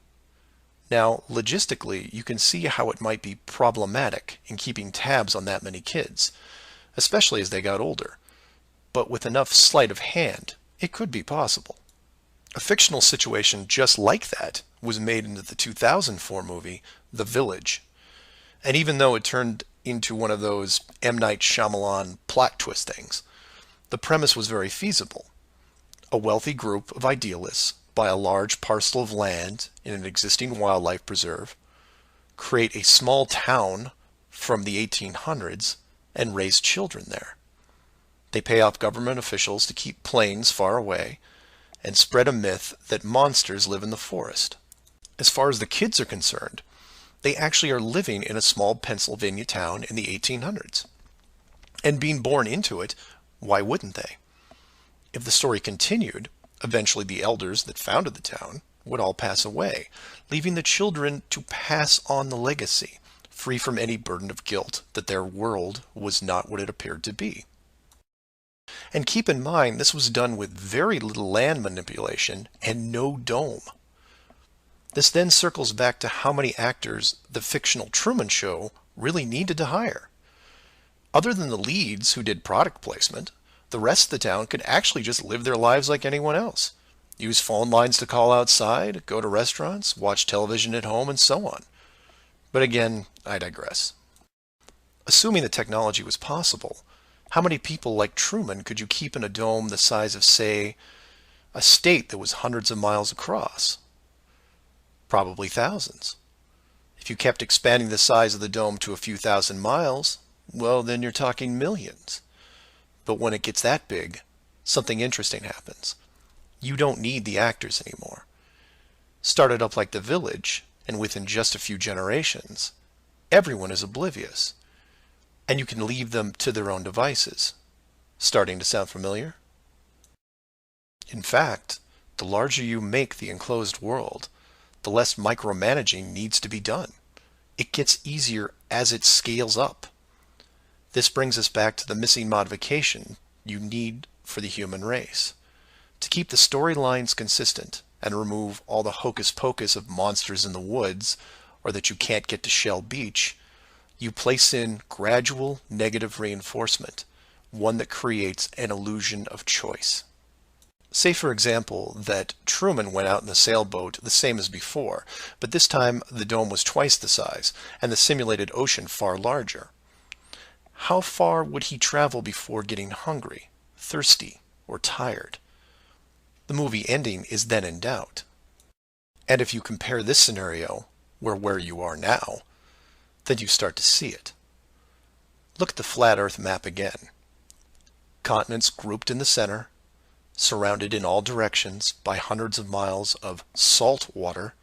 Now, logistically, you can see how it might be problematic in keeping tabs on that many kids, especially as they got older. But with enough sleight of hand, it could be possible. A fictional situation just like that was made into the 2004 movie, The Village. And even though it turned into one of those M. Night Shyamalan plot twist things, the premise was very feasible. A wealthy group of idealists buy a large parcel of land in an existing wildlife preserve, create a small town from the 1800s, and raise children there. They pay off government officials to keep planes far away and spread a myth that monsters live in the forest. As far as the kids are concerned, they actually are living in a small Pennsylvania town in the 1800s. And being born into it, why wouldn't they? If the story continued, eventually the elders that founded the town would all pass away, leaving the children to pass on the legacy, free from any burden of guilt that their world was not what it appeared to be. And keep in mind, this was done with very little land manipulation and no dome. This then circles back to how many actors the fictional Truman Show really needed to hire. Other than the leads who did product placement, the rest of the town could actually just live their lives like anyone else. Use phone lines to call outside, go to restaurants, watch television at home, and so on. But again, I digress. Assuming the technology was possible, how many people like Truman could you keep in a dome the size of, say, a state that was hundreds of miles across? Probably thousands. If you kept expanding the size of the dome to a few thousand miles, well, then you're talking millions. But when it gets that big, something interesting happens. You don't need the actors anymore. Start it up like The Village, and within just a few generations, everyone is oblivious. And you can leave them to their own devices. Starting to sound familiar? In fact, the larger you make the enclosed world, the less micromanaging needs to be done. It gets easier as it scales up. This brings us back to the missing modification you need for the human race. To keep the storylines consistent and remove all the hocus pocus of monsters in the woods or that you can't get to Shell Beach, you place in gradual negative reinforcement, one that creates an illusion of choice. Say, for example, that Truman went out in the sailboat the same as before, but this time the dome was twice the size and the simulated ocean far larger. How far would he travel before getting hungry, thirsty, or tired? The movie ending is then in doubt. And if you compare this scenario where you are now, then you start to see it. Look at the flat Earth map again. Continents grouped in the center, surrounded in all directions by hundreds of miles of salt water.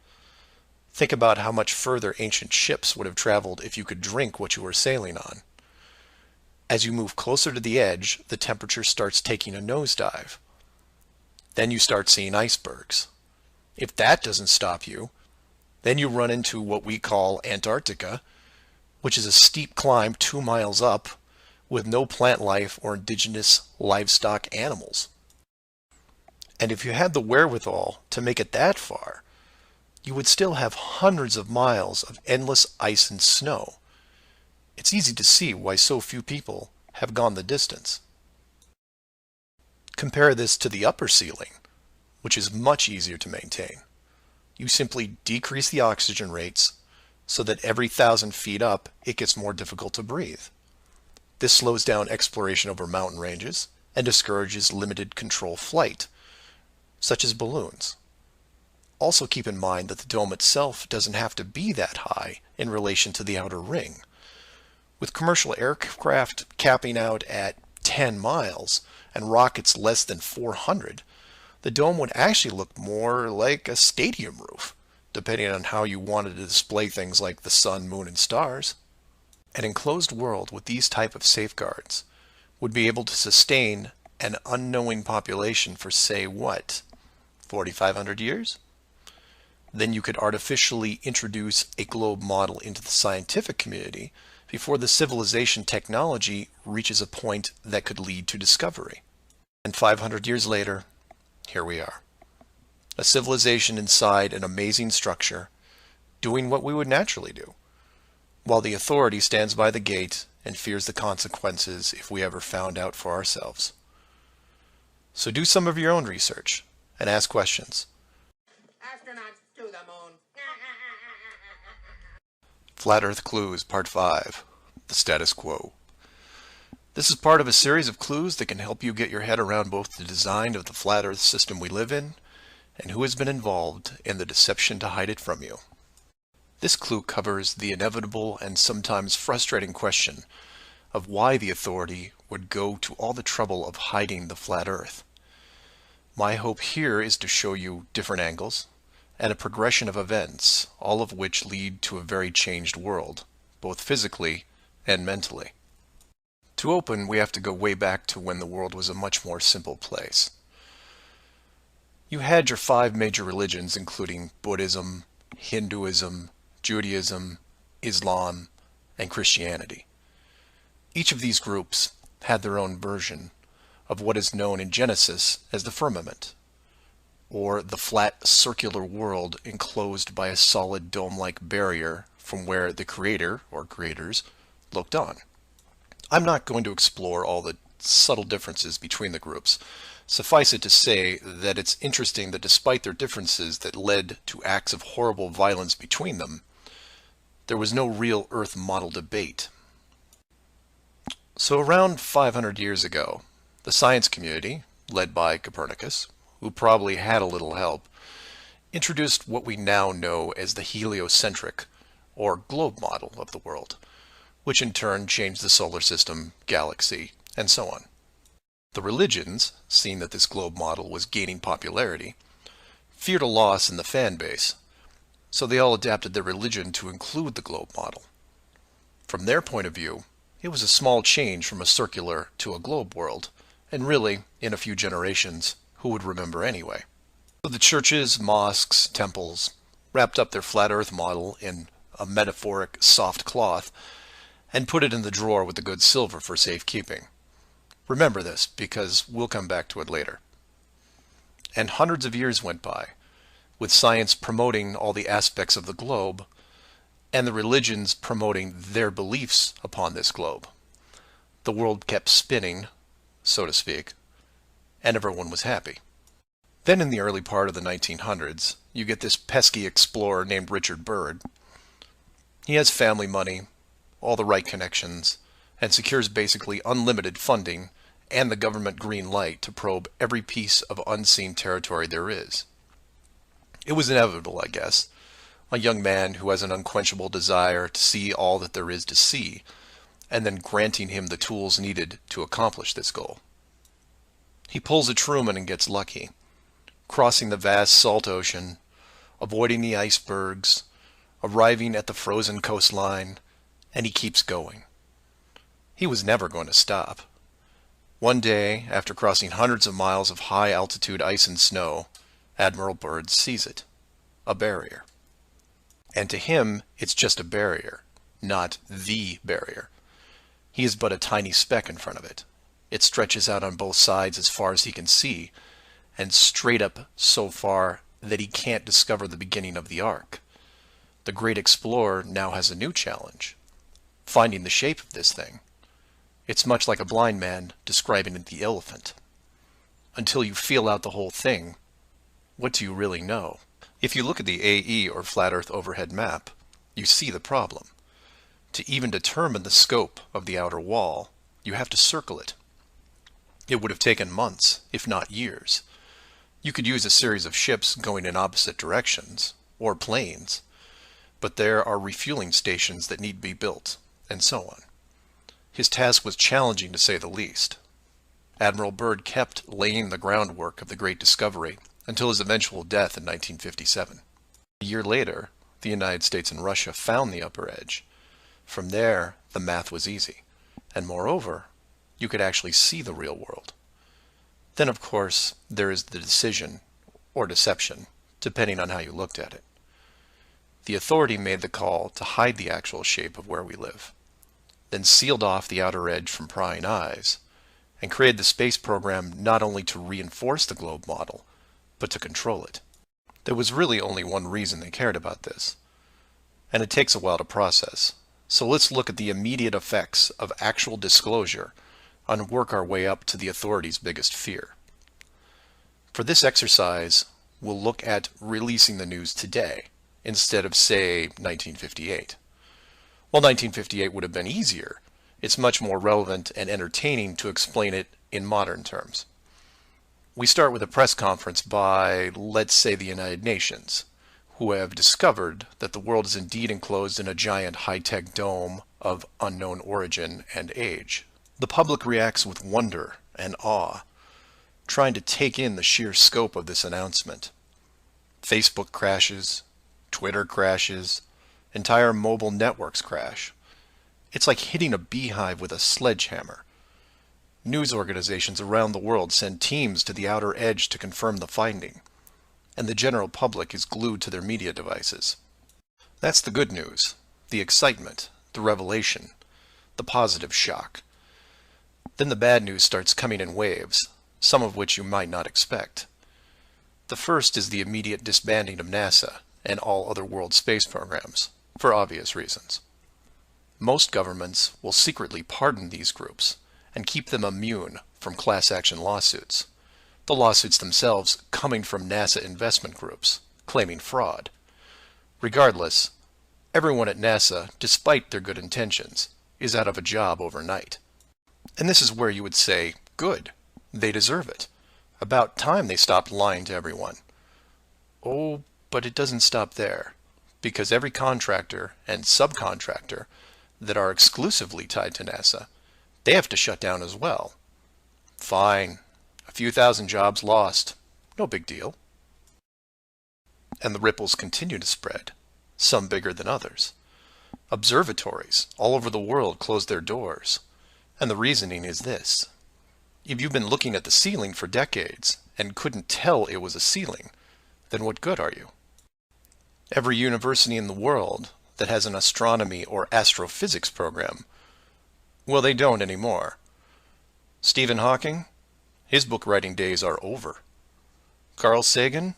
Think about how much further ancient ships would have traveled if you could drink what you were sailing on. As you move closer to the edge, the temperature starts taking a nosedive. Then you start seeing icebergs. If that doesn't stop you, then you run into what we call Antarctica, which is a steep climb 2 miles up with no plant life or indigenous livestock animals. And if you had the wherewithal to make it that far, you would still have hundreds of miles of endless ice and snow. It's easy to see why so few people have gone the distance. Compare this to the upper ceiling, which is much easier to maintain. You simply decrease the oxygen rates so that every 1,000 feet up it gets more difficult to breathe. This slows down exploration over mountain ranges and discourages limited control flight, such as balloons. Also keep in mind that the dome itself doesn't have to be that high in relation to the outer ring. With commercial aircraft capping out at 10 miles and rockets less than 400, the dome would actually look more like a stadium roof, depending on how you wanted to display things like the sun, moon, and stars. An enclosed world with these type of safeguards would be able to sustain an unknowing population for, say, what, 4,500 years? Then you could artificially introduce a globe model into the scientific community before the civilization technology reaches a point that could lead to discovery. And 500 years later, here we are. A civilization inside an amazing structure, doing what we would naturally do, while the authority stands by the gate and fears the consequences if we ever found out for ourselves. So do some of your own research and ask questions. Astronauts to the moon. Flat Earth Clues, Part 5, The Status Quo. This is part of a series of clues that can help you get your head around both the design of the flat Earth system we live in and who has been involved in the deception to hide it from you. This clue covers the inevitable and sometimes frustrating question of why the authority would go to all the trouble of hiding the flat Earth. My hope here is to show you different angles and a progression of events, all of which lead to a very changed world, both physically and mentally. To open, we have to go way back to when the world was a much more simple place. You had your 5 major religions, including Buddhism, Hinduism, Judaism, Islam, and Christianity. Each of these groups had their own version of what is known in Genesis as the firmament, or the flat circular world enclosed by a solid dome-like barrier from where the creator, or creators, looked on. I'm not going to explore all the subtle differences between the groups. Suffice it to say that it's interesting that despite their differences that led to acts of horrible violence between them, there was no real Earth model debate. So around 500 years ago, the science community, led by Copernicus, who probably had a little help, introduced what we now know as the heliocentric, or globe model of the world, which in turn changed the solar system, galaxy, and so on. The religions, seeing that this globe model was gaining popularity, feared a loss in the fan base, so they all adapted their religion to include the globe model. From their point of view, it was a small change from a circular to a globe world, and really, in a few generations, who would remember anyway? So the churches, mosques, temples wrapped up their flat Earth model in a metaphoric soft cloth and put it in the drawer with the good silver for safekeeping. Remember this, because we'll come back to it later. And hundreds of years went by, with science promoting all the aspects of the globe, and the religions promoting their beliefs upon this globe. The world kept spinning, so to speak, and everyone was happy. Then in the early part of the 1900s, you get this pesky explorer named Richard Byrd. He has family money, all the right connections, and secures basically unlimited funding and the government green light to probe every piece of unseen territory there is. It was inevitable, I guess. A young man who has an unquenchable desire to see all that there is to see, and then granting him the tools needed to accomplish this goal. He pulls a Truman and gets lucky, crossing the vast salt ocean, avoiding the icebergs, arriving at the frozen coastline, and he keeps going. He was never going to stop. One day, after crossing hundreds of miles of high-altitude ice and snow, Admiral Byrd sees it, a barrier. And to him, it's just a barrier, not the barrier. He is but a tiny speck in front of it. It stretches out on both sides as far as he can see, and straight up so far that he can't discover the beginning of the arc. The great explorer now has a new challenge, finding the shape of this thing. It's much like a blind man describing the elephant. Until you feel out the whole thing, what do you really know? If you look at the AE, or Flat Earth Overhead Map, you see the problem. To even determine the scope of the outer wall, you have to circle it. It would have taken months, if not years. You could use a series of ships going in opposite directions, or planes, but there are refueling stations that need to be built, and so on. His task was challenging to say the least. Admiral Byrd kept laying the groundwork of the great discovery until his eventual death in 1957. A year later, the United States and Russia found the upper edge. From there, the math was easy, and moreover, you could actually see the real world. Then, of course, there is the decision, or deception, depending on how you looked at it. The authority made the call to hide the actual shape of where we live, then sealed off the outer edge from prying eyes, and created the space program not only to reinforce the globe model, but to control it. There was really only one reason they cared about this, and it takes a while to process. So let's look at the immediate effects of actual disclosure and work our way up to the authorities' biggest fear. For this exercise, we'll look at releasing the news today instead of, say, 1958. Well, 1958 would have been easier it's much more relevant and entertaining to explain it in modern terms. We start with a press conference by, let's say, the United Nations, who have discovered that the world is indeed enclosed in a giant high-tech dome of unknown origin and age. The public reacts with wonder and awe, trying to take in the sheer scope of this announcement. Facebook crashes, Twitter crashes, entire mobile networks crash. It's like hitting a beehive with a sledgehammer. News organizations around the world send teams to the outer edge to confirm the finding, and the general public is glued to their media devices. That's the good news, the excitement, the revelation, the positive shock. Then the bad news starts coming in waves, some of which you might not expect. The first is the immediate disbanding of NASA and all other world space programs, for obvious reasons. Most governments will secretly pardon these groups and keep them immune from class action lawsuits, the lawsuits themselves coming from NASA investment groups, claiming fraud. Regardless, everyone at NASA, despite their good intentions, is out of a job overnight. And this is where you would say, good, they deserve it. About time they stopped lying to everyone. Oh, but it doesn't stop there, because every contractor and subcontractor that are exclusively tied to NASA, they have to shut down as well. Fine, a few thousand jobs lost, no big deal. And the ripples continue to spread, some bigger than others. Observatories all over the world closed their doors, and the reasoning is this. If you've been looking at the ceiling for decades and couldn't tell it was a ceiling, then what good are you? Every university in the world that has an astronomy or astrophysics program, well, they don't anymore. Stephen Hawking, his book writing days are over. Carl Sagan,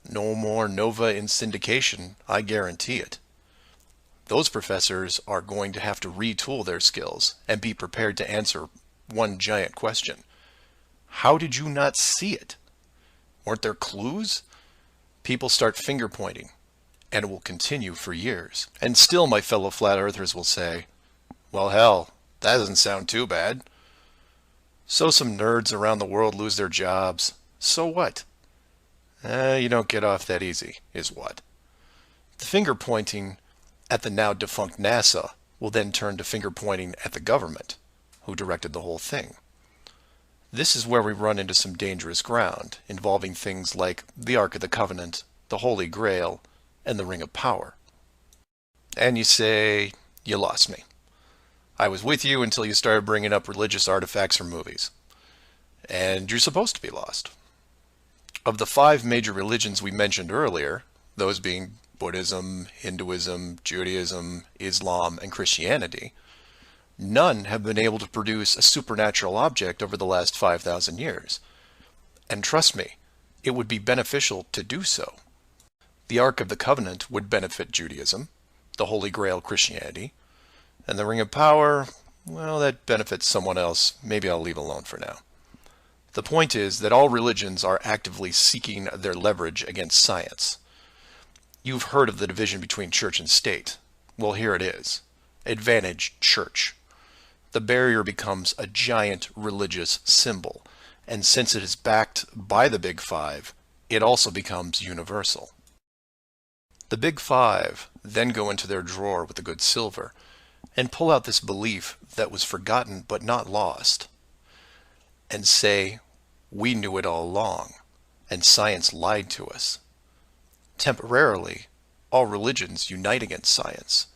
no more Nova in syndication, I guarantee it. Those professors are going to have to retool their skills and be prepared to answer one giant question. How did you not see it? Weren't there clues? People start finger pointing, and it will continue for years. And still my fellow flat earthers will say, well, hell, that doesn't sound too bad. So some nerds around the world lose their jobs. So what? You don't get off that easy, is what. The finger pointing at the now defunct NASA will then turn to finger pointing at the government, who directed the whole thing. This is where we run into some dangerous ground, involving things like the Ark of the Covenant, the Holy Grail, and the Ring of Power. And you say, you lost me. I was with you until you started bringing up religious artifacts from movies. And you're supposed to be lost. Of the 5 major religions we mentioned earlier, those being Buddhism, Hinduism, Judaism, Islam, and Christianity, none have been able to produce a supernatural object over the last 5,000 years. And trust me, it would be beneficial to do so. The Ark of the Covenant would benefit Judaism, the Holy Grail Christianity, and the Ring of Power, well, that benefits someone else. Maybe I'll leave alone for now. The point is that all religions are actively seeking their leverage against science. You've heard of the division between church and state. Well, here it is. Advantage church. The barrier becomes a giant religious symbol, and since it is backed by the Big Five, it also becomes universal. The Big Five then go into their drawer with the good silver and pull out this belief that was forgotten but not lost, and say, we knew it all along, and science lied to us. Temporarily, all religions unite against science,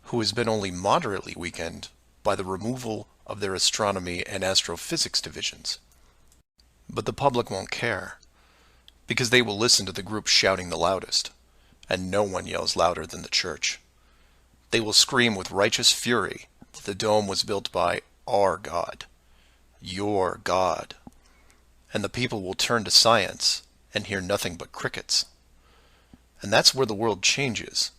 who has been only moderately weakened by the removal of their astronomy and astrophysics divisions. But the public won't care, because they will listen to the group shouting the loudest, and no one yells louder than the church. They will scream with righteous fury that the dome was built by our God, your God, and the people will turn to science and hear nothing but crickets. And that's where the world changes,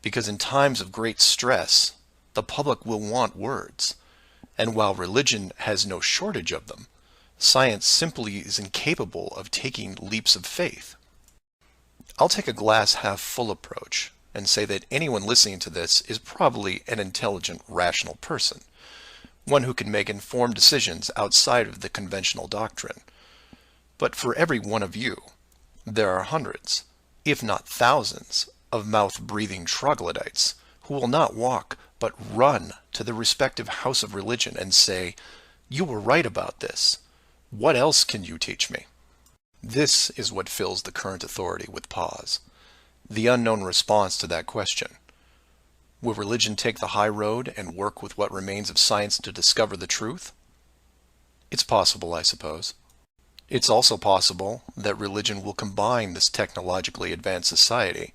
because in times of great stress, the public will want words, and while religion has no shortage of them, science simply is incapable of taking leaps of faith. I'll take a glass half full approach and say that anyone listening to this is probably an intelligent, rational person, one who can make informed decisions outside of the conventional doctrine. But for every one of you, there are hundreds, if not thousands, of mouth-breathing troglodytes who will not walk but run to the respective house of religion and say, "You were right about this. What else can you teach me?" This is what fills the current authority with pause. The unknown response to that question. Will religion take the high road and work with what remains of science to discover the truth? It's possible, I suppose. It's also possible that religion will combine this technologically advanced society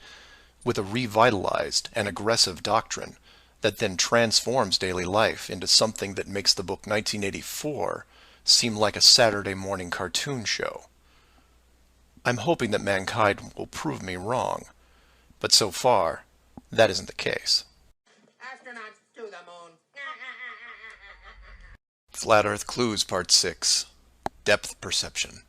with a revitalized and aggressive doctrine that then transforms daily life into something that makes the book 1984 seem like a Saturday morning cartoon show. I'm hoping that mankind will prove me wrong, but so far, that isn't the case. Astronauts to the moon. Flat Earth Clues Part 6. Depth Perception.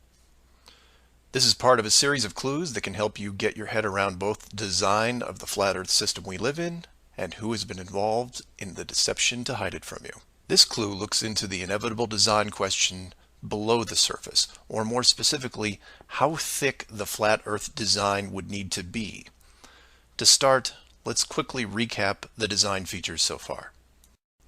This is part of a series of clues that can help you get your head around both the design of the flat Earth system we live in and who has been involved in the deception to hide it from you. This clue looks into the inevitable design question below the surface, or more specifically, how thick the flat Earth design would need to be. To start, let's quickly recap the design features so far.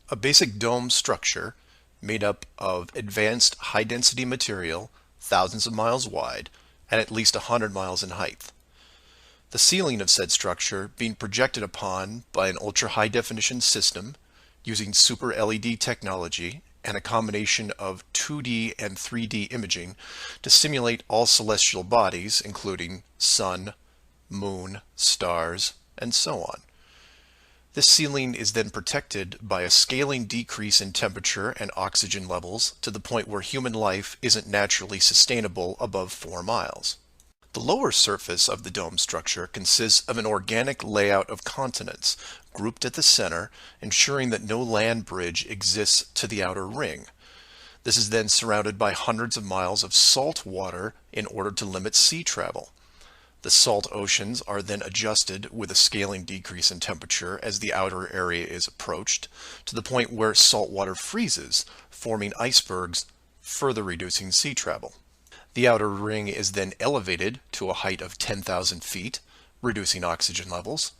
A basic dome structure made up of advanced high-density material, thousands of miles wide, and at least 100 miles in height. The ceiling of said structure being projected upon by an ultra-high-definition system using super LED technology and a combination of 2D and 3D imaging to simulate all celestial bodies, including sun, moon, stars, and so on. This ceiling is then protected by a scaling decrease in temperature and oxygen levels to the point where human life isn't naturally sustainable above 4 miles. The lower surface of the dome structure consists of an organic layout of continents grouped at the center, ensuring that no land bridge exists to the outer ring. This is then surrounded by hundreds of miles of salt water in order to limit sea travel. The salt oceans are then adjusted with a scaling decrease in temperature as the outer area is approached, to the point where salt water freezes, forming icebergs, further reducing sea travel. The outer ring is then elevated to a height of 10,000 feet, reducing oxygen levels,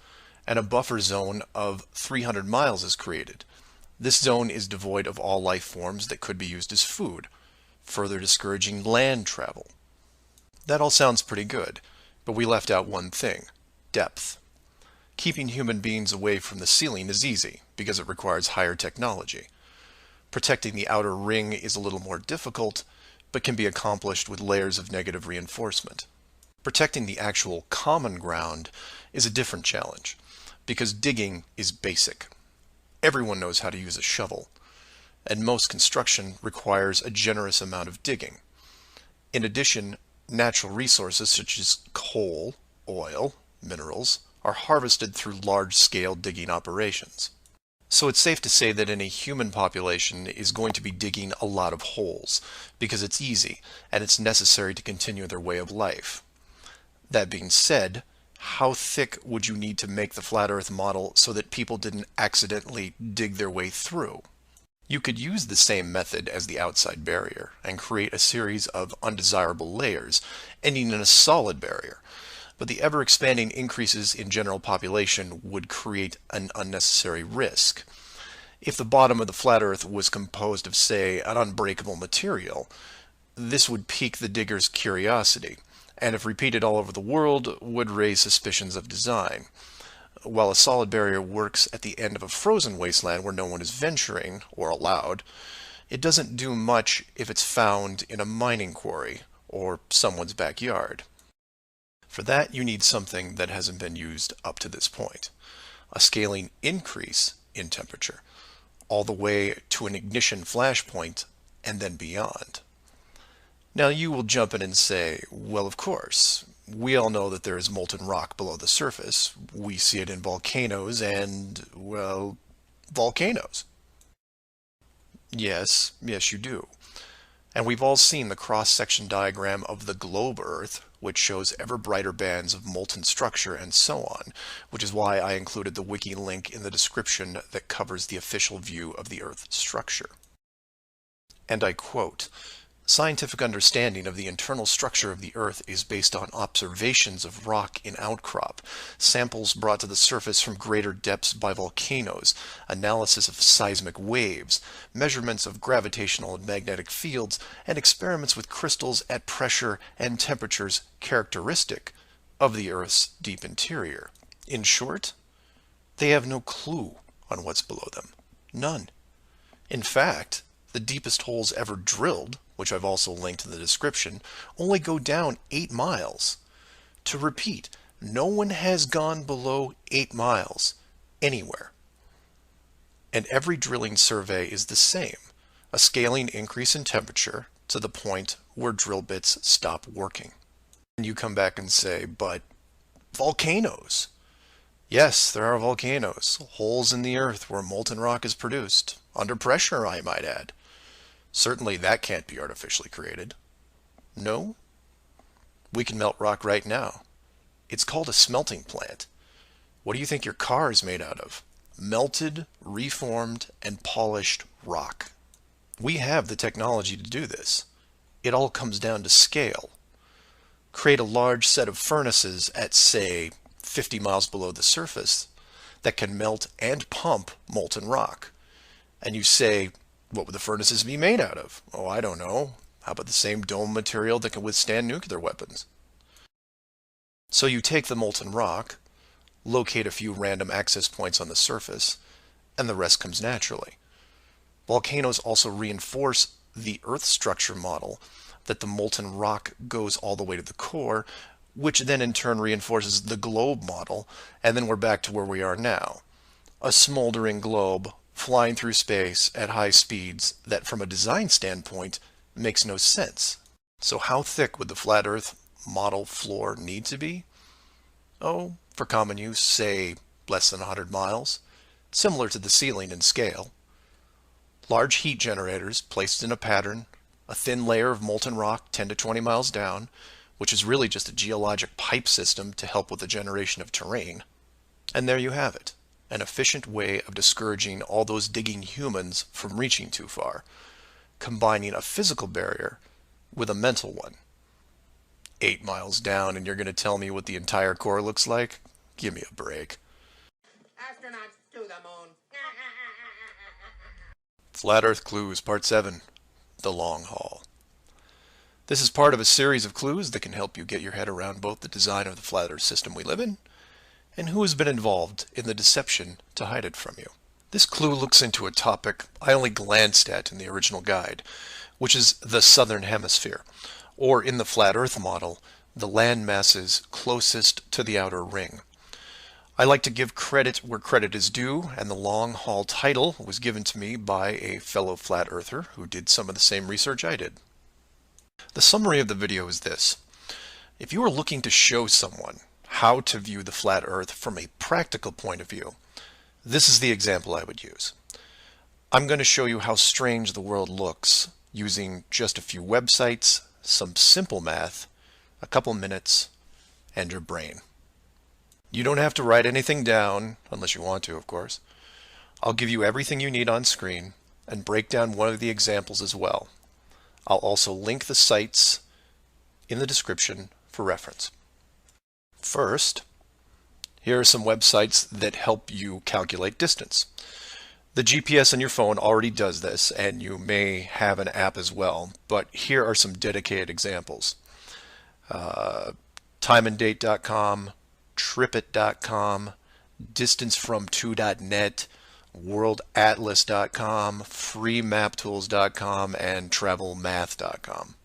and a buffer zone of 300 miles is created. This zone is devoid of all life forms that could be used as food, further discouraging land travel. That all sounds pretty good, but we left out one thing: depth. Keeping human beings away from the ceiling is easy, because it requires higher technology. Protecting the outer ring is a little more difficult, but can be accomplished with layers of negative reinforcement. Protecting the actual common ground is a different challenge, because digging is basic. Everyone knows how to use a shovel, and most construction requires a generous amount of digging. In addition, natural resources such as coal, oil, minerals are harvested through large-scale digging operations. So it's safe to say that any human population is going to be digging a lot of holes, because it's easy and it's necessary to continue their way of life. That being said, how thick would you need to make the flat Earth model so that people didn't accidentally dig their way through? You could use the same method as the outside barrier and create a series of undesirable layers, ending in a solid barrier. But the ever-expanding increases in general population would create an unnecessary risk. If the bottom of the flat Earth was composed of, say, an unbreakable material, this would pique the digger's curiosity, and if repeated all over the world, would raise suspicions of design. While a solid barrier works at the end of a frozen wasteland where no one is venturing, or allowed, it doesn't do much if it's found in a mining quarry or someone's backyard. For that, you need something that hasn't been used up to this point: a scaling increase in temperature, all the way to an ignition flashpoint and then beyond. Now you will jump in and say, well, of course, we all know that there is molten rock below the surface. We see it in volcanoes and, well, volcanoes. Yes, you do. And we've all seen the cross-section diagram of the globe Earth, which shows ever brighter bands of molten structure and so on, which is why I included the wiki link in the description that covers the official view of the Earth's structure. And I quote, "Scientific understanding of the internal structure of the Earth is based on observations of rock in outcrop, samples brought to the surface from greater depths by volcanoes, analysis of seismic waves, measurements of gravitational and magnetic fields, and experiments with crystals at pressure and temperatures characteristic of the Earth's deep interior." In short, they have no clue on what's below them. None. In fact, the deepest holes ever drilled, which I've also linked in the description, only go down 8 miles. To repeat, no one has gone below 8 miles anywhere. And every drilling survey is the same, a scaling increase in temperature to the point where drill bits stop working. And you come back and say, but volcanoes. Yes, there are volcanoes, holes in the earth where molten rock is produced, under pressure, I might add. Certainly that can't be artificially created. No? We can melt rock right now. It's called a smelting plant. What do you think your car is made out of? Melted, reformed, and polished rock. We have the technology to do this. It all comes down to scale. Create a large set of furnaces at, say, 50 miles below the surface that can melt and pump molten rock. And you say, what would the furnaces be made out of? Oh, I don't know. How about the same dome material that can withstand nuclear weapons? So you take the molten rock, locate a few random access points on the surface, and the rest comes naturally. Volcanoes also reinforce the Earth structure model that the molten rock goes all the way to the core, which then in turn reinforces the globe model, and then we're back to where we are now. A smoldering globe flying through space at high speeds that from a design standpoint makes no sense. So how thick would the flat Earth model floor need to be? Oh, for common use, say less than 100 miles, similar to the ceiling in scale. Large heat generators placed in a pattern, a thin layer of molten rock 10 to 20 miles down, which is really just a geologic pipe system to help with the generation of terrain. And there you have it. An efficient way of discouraging all those digging humans from reaching too far, combining a physical barrier with a mental one. 8 miles down and you're going to tell me what the entire core looks like? Give me a break. Astronauts to the moon. Flat Earth Clues, Part 7, The Long Haul. This is part of a series of clues that can help you get your head around both the design of the flat Earth system we live in and who has been involved in the deception to hide it from you. This clue looks into a topic I only glanced at in the original guide, which is the southern hemisphere, or in the flat Earth model, the land masses closest to the outer ring. I like to give credit where credit is due, and the long haul title was given to me by a fellow flat earther who did some of the same research I did. The summary of the video is this. If you are looking to show someone how to view the flat Earth from a practical point of view, this is the example I would use. I'm going to show you how strange the world looks using just a few websites, some simple math, a couple minutes, and your brain. You don't have to write anything down, unless you want to, of course. I'll give you everything you need on screen and break down one of the examples as well. I'll also link the sites in the description for reference. First, here are some websites that help you calculate distance. The GPS on your phone already does this, and you may have an app as well, but here are some dedicated examples. Timeanddate.com, tripit.com, distancefrom2.net, worldatlas.com, freemaptools.com, and travelmath.com.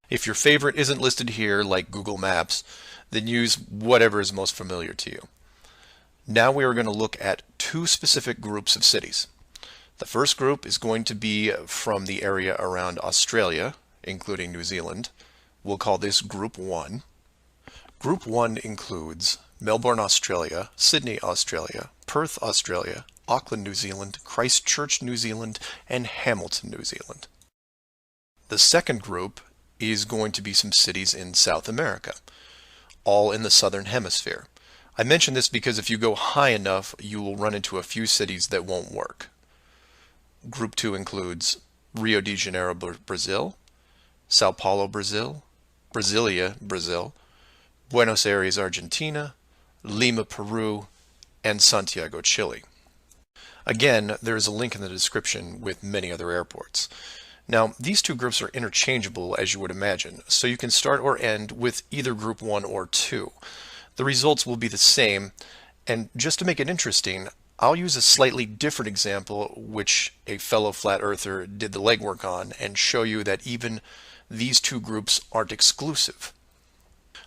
If your favorite isn't listed here, like Google Maps, then use whatever is most familiar to you. Now we are going to look at two specific groups of cities. The first group is going to be from the area around Australia, including New Zealand. We'll call this Group 1. Group 1 includes Melbourne, Australia, Sydney, Australia, Perth, Australia, Auckland, New Zealand, Christchurch, New Zealand, and Hamilton, New Zealand. The second group is going to be some cities in South America. all in the southern hemisphere. I mention this because if you go high enough, you will run into a few cities that won't work. Group 2 includes Rio de Janeiro, Brazil, Sao Paulo, Brazil, Brasilia, Brazil, Buenos Aires, Argentina, Lima, Peru, and Santiago, Chile. Again, there is a link in the description with many other airports. Now, these two groups are interchangeable, as you would imagine, so you can start or end with either Group 1 or 2. The results will be the same, and just to make it interesting, I'll use a slightly different example which a fellow flat earther did the legwork on and show you that even these two groups aren't exclusive.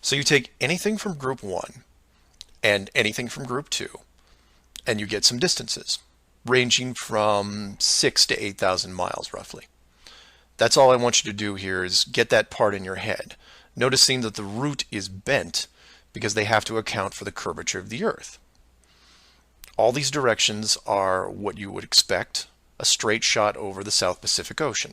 So you take anything from Group 1 and anything from Group 2, and you get some distances, ranging from 6 to 8,000 miles roughly. That's all I want you to do here is get that part in your head, noticing that the route is bent because they have to account for the curvature of the Earth. All these directions are what you would expect, a straight shot over the South Pacific Ocean.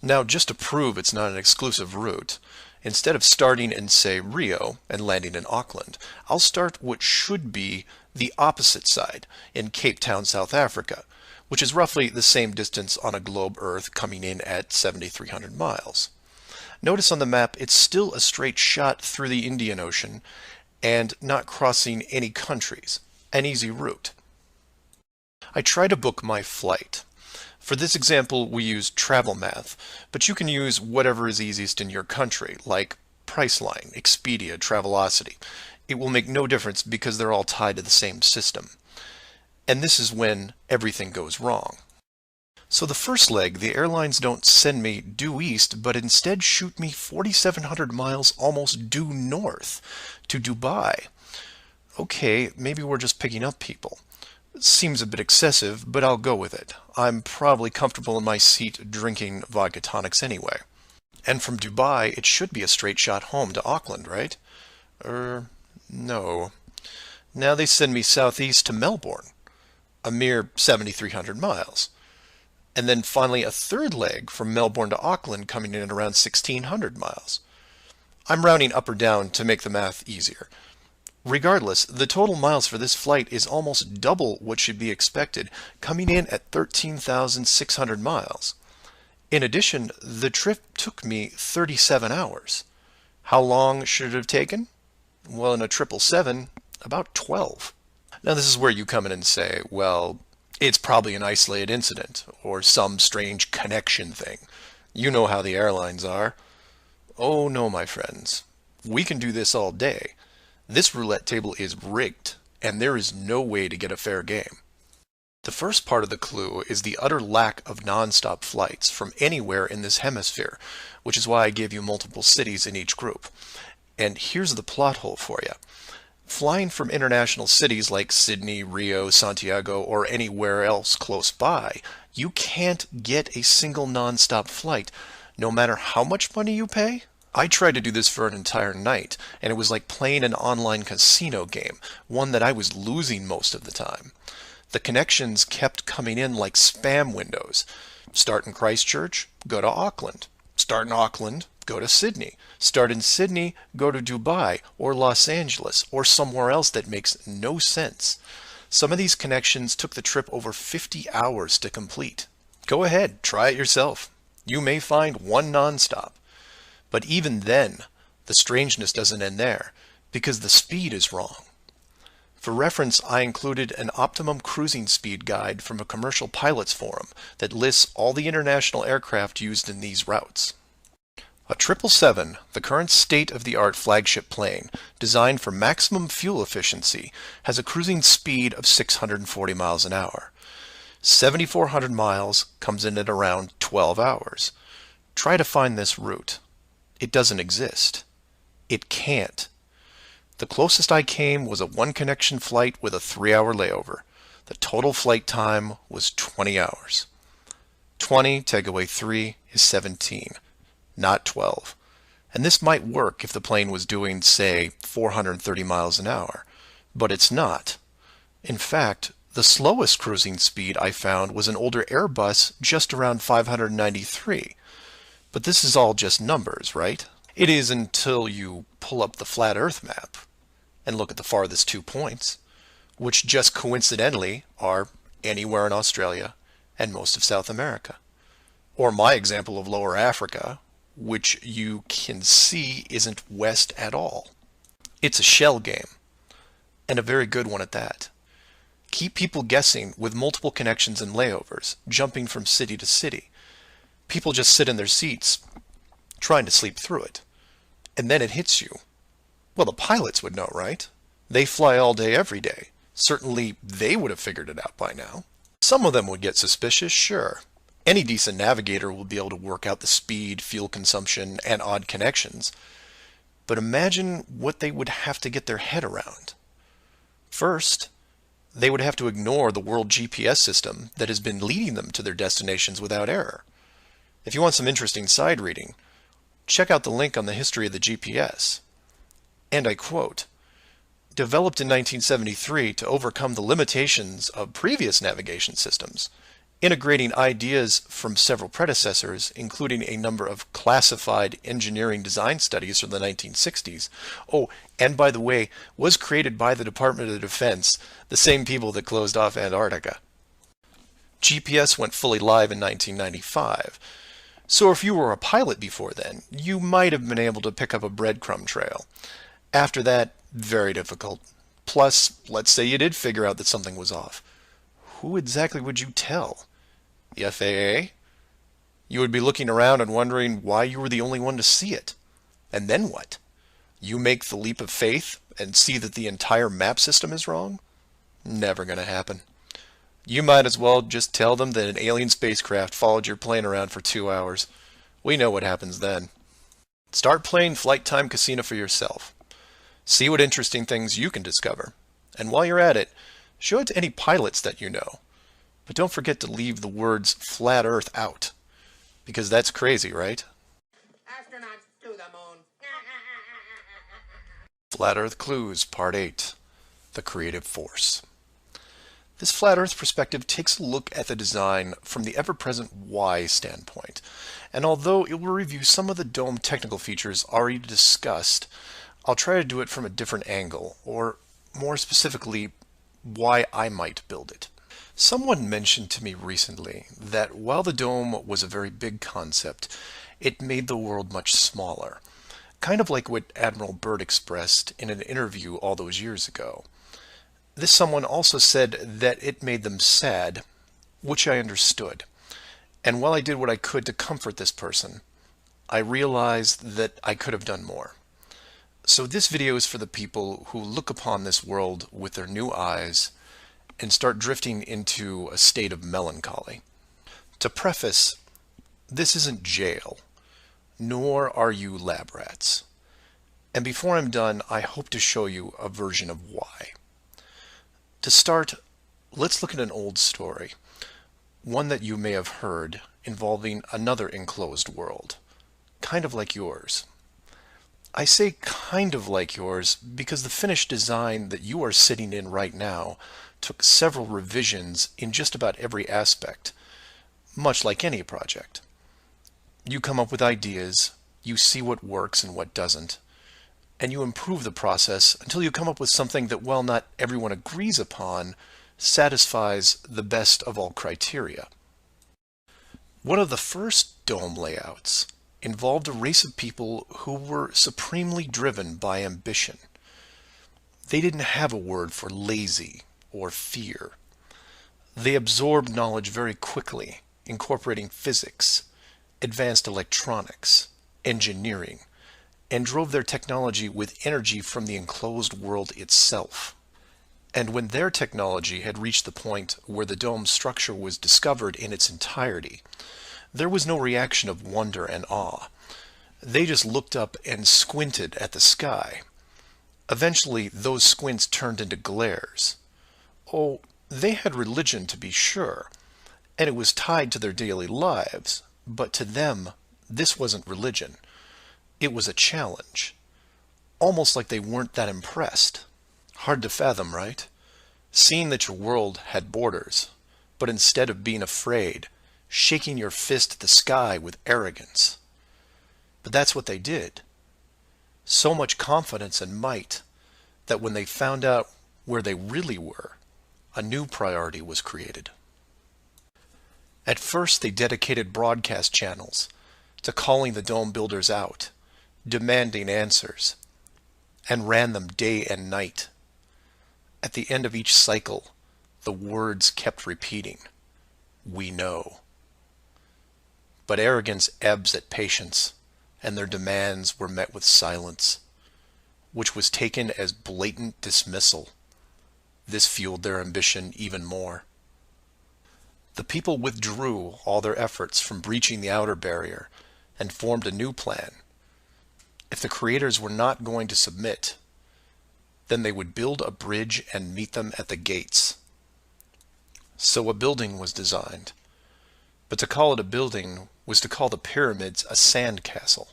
Now, just to prove it's not an exclusive route, instead of starting in, say, Rio and landing in Auckland, I'll start what should be the opposite side in Cape Town, South Africa, which is roughly the same distance on a globe Earth coming in at 7,300 miles. Notice on the map it's still a straight shot through the Indian Ocean and not crossing any countries, an easy route. I try to book my flight. For this example we use Travel Math, but you can use whatever is easiest in your country, like Priceline, Expedia, Travelocity. It will make no difference because they're all tied to the same system. And this is when everything goes wrong. So the first leg, the airlines don't send me due east, but instead shoot me 4,700 miles almost due north to Dubai. Okay, maybe we're just picking up people. Seems a bit excessive, but I'll go with it. I'm probably comfortable in my seat drinking vodka tonics anyway. And from Dubai, it should be a straight shot home to Auckland, right? No. Now they send me southeast to Melbourne, a mere 7,300 miles. And then finally a third leg from Melbourne to Auckland coming in at around 1,600 miles. I'm rounding up or down to make the math easier. Regardless, the total miles for this flight is almost double what should be expected, coming in at 13,600 miles. In addition, the trip took me 37 hours. How long should it have taken? Well, in a 777, about 12. Now this is where you come in and say, well, it's probably an isolated incident, or some strange connection thing. You know how the airlines are. Oh no, my friends. We can do this all day. This roulette table is rigged, and there is no way to get a fair game. The first part of the clue is the utter lack of non-stop flights from anywhere in this hemisphere, which is why I gave you multiple cities in each group. And here's the plot hole for you. Flying from international cities like Sydney, Rio, Santiago, or anywhere else close by, you can't get a single non-stop flight, no matter how much money you pay. I tried to do this for an entire night, and it was like playing an online casino game, one that I was losing most of the time. The connections kept coming in like spam windows. Start in Christchurch, go to Auckland. Start in Auckland, go to Sydney. Start in Sydney, go to Dubai or Los Angeles or somewhere else that makes no sense. Some of these connections took the trip over 50 hours to complete. Go ahead, try it yourself. You may find one nonstop. But even then, the strangeness doesn't end there, because the speed is wrong. For reference, I included an optimum cruising speed guide from a commercial pilots forum that lists all the international aircraft used in these routes. A 777, the current state-of-the-art flagship plane, designed for maximum fuel efficiency, has a cruising speed of 640 miles an hour. 7,400 miles comes in at around 12 hours. Try to find this route. It doesn't exist. It can't. The closest I came was a one-connection flight with a 3-hour layover. The total flight time was 20 hours. 20 take away 3 is 17, not 12. And this might work if the plane was doing, say, 430 miles an hour. But it's not. In fact, the slowest cruising speed I found was an older Airbus just around 593. But this is all just numbers, right? It is until you pull up the flat Earth map and look at the farthest 2 points, which just coincidentally are anywhere in Australia and most of South America. Or my example of Lower Africa, which you can see isn't west at all. It's a shell game, and a very good one at that. Keep people guessing with multiple connections and layovers, jumping from city to city. People just sit in their seats, trying to sleep through it. And then it hits you. Well, the pilots would know, right? They fly all day, every day. Certainly, they would have figured it out by now. Some of them would get suspicious, sure. Any decent navigator will be able to work out the speed, fuel consumption, and odd connections. But imagine what they would have to get their head around. First, they would have to ignore the world GPS system that has been leading them to their destinations without error. If you want some interesting side reading, check out the link on the history of the GPS. And I quote, "Developed in 1973 to overcome the limitations of previous navigation systems, integrating ideas from several predecessors, including a number of classified engineering design studies from the 1960s. Oh, and by the way, was created by the Department of Defense, the same people that closed off Antarctica." GPS went fully live in 1995. So if you were a pilot before then, you might have been able to pick up a breadcrumb trail. After that, very difficult. Plus, let's say you did figure out that something was off. Who exactly would you tell? The FAA? You would be looking around and wondering why you were the only one to see it. And then what? You make the leap of faith and see that the entire map system is wrong? Never gonna happen. You might as well just tell them that an alien spacecraft followed your plane around for 2 hours. We know what happens then. Start playing Flight Time Casino for yourself. See what interesting things you can discover. And while you're at it, show it to any pilots that you know. But don't forget to leave the words flat Earth out. Because that's crazy, right? Astronauts to the moon. Flat Earth Clues, Part 8. The Creative Force. This flat Earth perspective takes a look at the design from the ever-present why standpoint. And although it will review some of the dome technical features already discussed, I'll try to do it from a different angle, or more specifically, why I might build it. Someone mentioned to me recently that while the dome was a very big concept, it made the world much smaller. Kind of like what Admiral Byrd expressed in an interview all those years ago. This someone also said that it made them sad, which I understood. And while I did what I could to comfort this person, I realized that I could have done more. So this video is for the people who look upon this world with their new eyes and start drifting into a state of melancholy. To preface, this isn't jail, nor are you lab rats. And before I'm done, I hope to show you a version of why. To start, let's look at an old story, one that you may have heard involving another enclosed world, kind of like yours. I say kind of like yours because the finished design that you are sitting in right now took several revisions in just about every aspect, much like any project. You come up with ideas, you see what works and what doesn't, and you improve the process until you come up with something that, while not everyone agrees upon, satisfies the best of all criteria. One of the first dome layouts involved a race of people who were supremely driven by ambition. They didn't have a word for lazy or fear. They absorbed knowledge very quickly, incorporating physics, advanced electronics, engineering, and drove their technology with energy from the enclosed world itself. And when their technology had reached the point where the dome's structure was discovered in its entirety, there was no reaction of wonder and awe. They just looked up and squinted at the sky. Eventually, those squints turned into glares. Oh, they had religion to be sure, and it was tied to their daily lives, but to them, this wasn't religion. It was a challenge. Almost like they weren't that impressed. Hard to fathom, right? Seeing that your world had borders, but instead of being afraid, shaking your fist at the sky with arrogance. But that's what they did. so much confidence and might that when they found out where they really were, a new priority was created. At first, they dedicated broadcast channels to calling the dome builders out, demanding answers, and ran them day and night. At the end of each cycle, the words kept repeating, "We know." But arrogance ebbs at patience, and their demands were met with silence, which was taken as blatant dismissal. This fueled their ambition even more. The people withdrew all their efforts from breaching the outer barrier and formed a new plan. If the creators were not going to submit, then they would build a bridge and meet them at the gates. So a building was designed, but to call it a building was to call the pyramids a sand castle.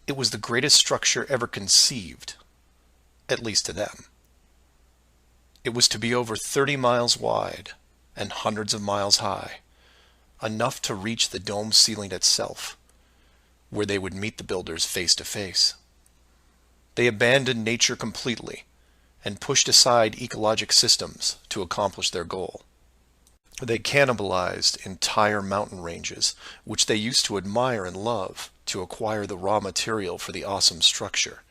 It was the greatest structure ever conceived, at least to them. It was to be over 30 miles wide and hundreds of miles high, enough to reach the dome ceiling itself, where they would meet the builders face to face. They abandoned nature completely and pushed aside ecologic systems to accomplish their goal. They cannibalized entire mountain ranges, which they used to admire and love, to acquire the raw material for the awesome structure.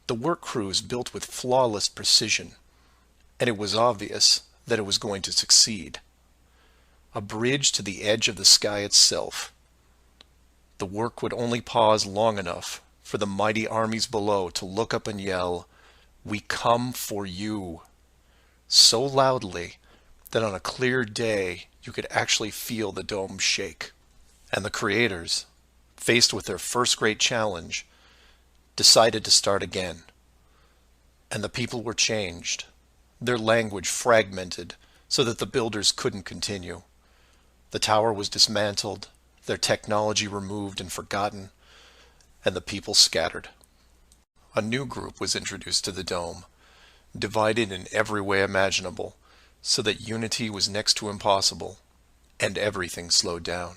The work crews built with flawless precision, and it was obvious that it was going to succeed. A bridge to the edge of the sky itself. The work would only pause long enough for the mighty armies below to look up and yell, "We come for you," so loudly that on a clear day you could actually feel the dome shake. And the creators, faced with their first great challenge, decided to start again. And the people were changed, their language fragmented so that the builders couldn't continue. The tower was dismantled, their technology removed and forgotten, and the people scattered. A new group was introduced to the dome, divided in every way imaginable, so that unity was next to impossible, and everything slowed down.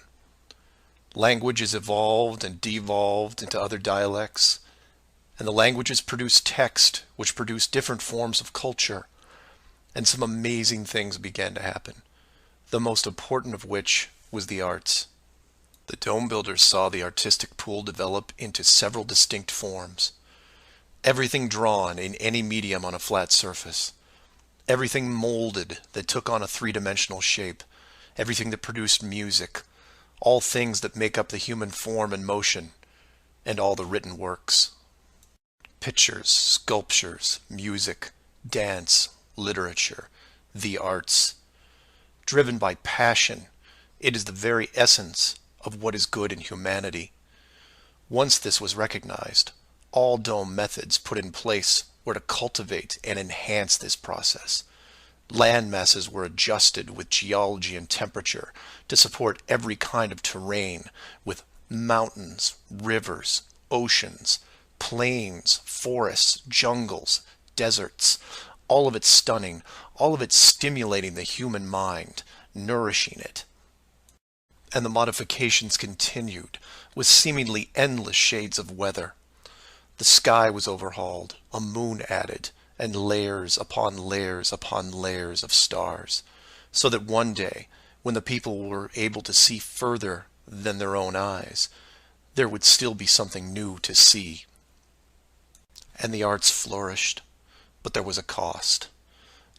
Languages evolved and devolved into other dialects, and the languages produced text, which produced different forms of culture, and some amazing things began to happen, the most important of which was the arts. The dome builders saw the artistic pool develop into several distinct forms. Everything drawn in any medium on a flat surface. Everything molded that took on a three-dimensional shape. Everything that produced music. All things that make up the human form and motion. And all the written works. Pictures, sculptures, music, dance, literature, the arts. Driven by passion, it is the very essence of what is good in humanity. Once this was recognized, all dome methods put in place were to cultivate and enhance this process. Land masses were adjusted with geology and temperature to support every kind of terrain, with mountains, rivers, oceans, plains, forests, jungles, deserts, all of it stunning, all of it stimulating the human mind, nourishing it. And the modifications continued, with seemingly endless shades of weather. The sky was overhauled, a moon added, and layers upon layers upon layers of stars, so that one day, when the people were able to see further than their own eyes, there would still be something new to see. And the arts flourished, but there was a cost.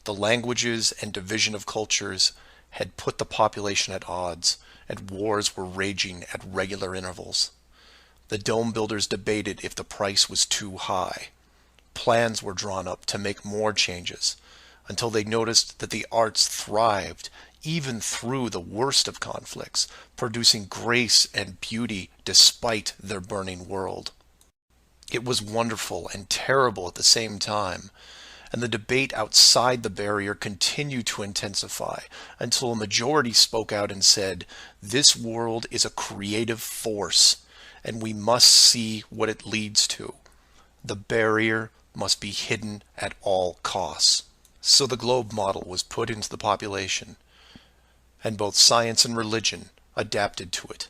The languages and division of cultures had put the population at odds, and wars were raging at regular intervals. The dome builders debated if the price was too high. Plans were drawn up to make more changes, until they noticed that the arts thrived even through the worst of conflicts, producing grace and beauty despite their burning world. It was wonderful and terrible at the same time, and the debate outside the barrier continued to intensify until a majority spoke out and said, "This world is a creative force, and we must see what it leads to. The barrier must be hidden at all costs." So the globe model was put into the population, and both science and religion adapted to it.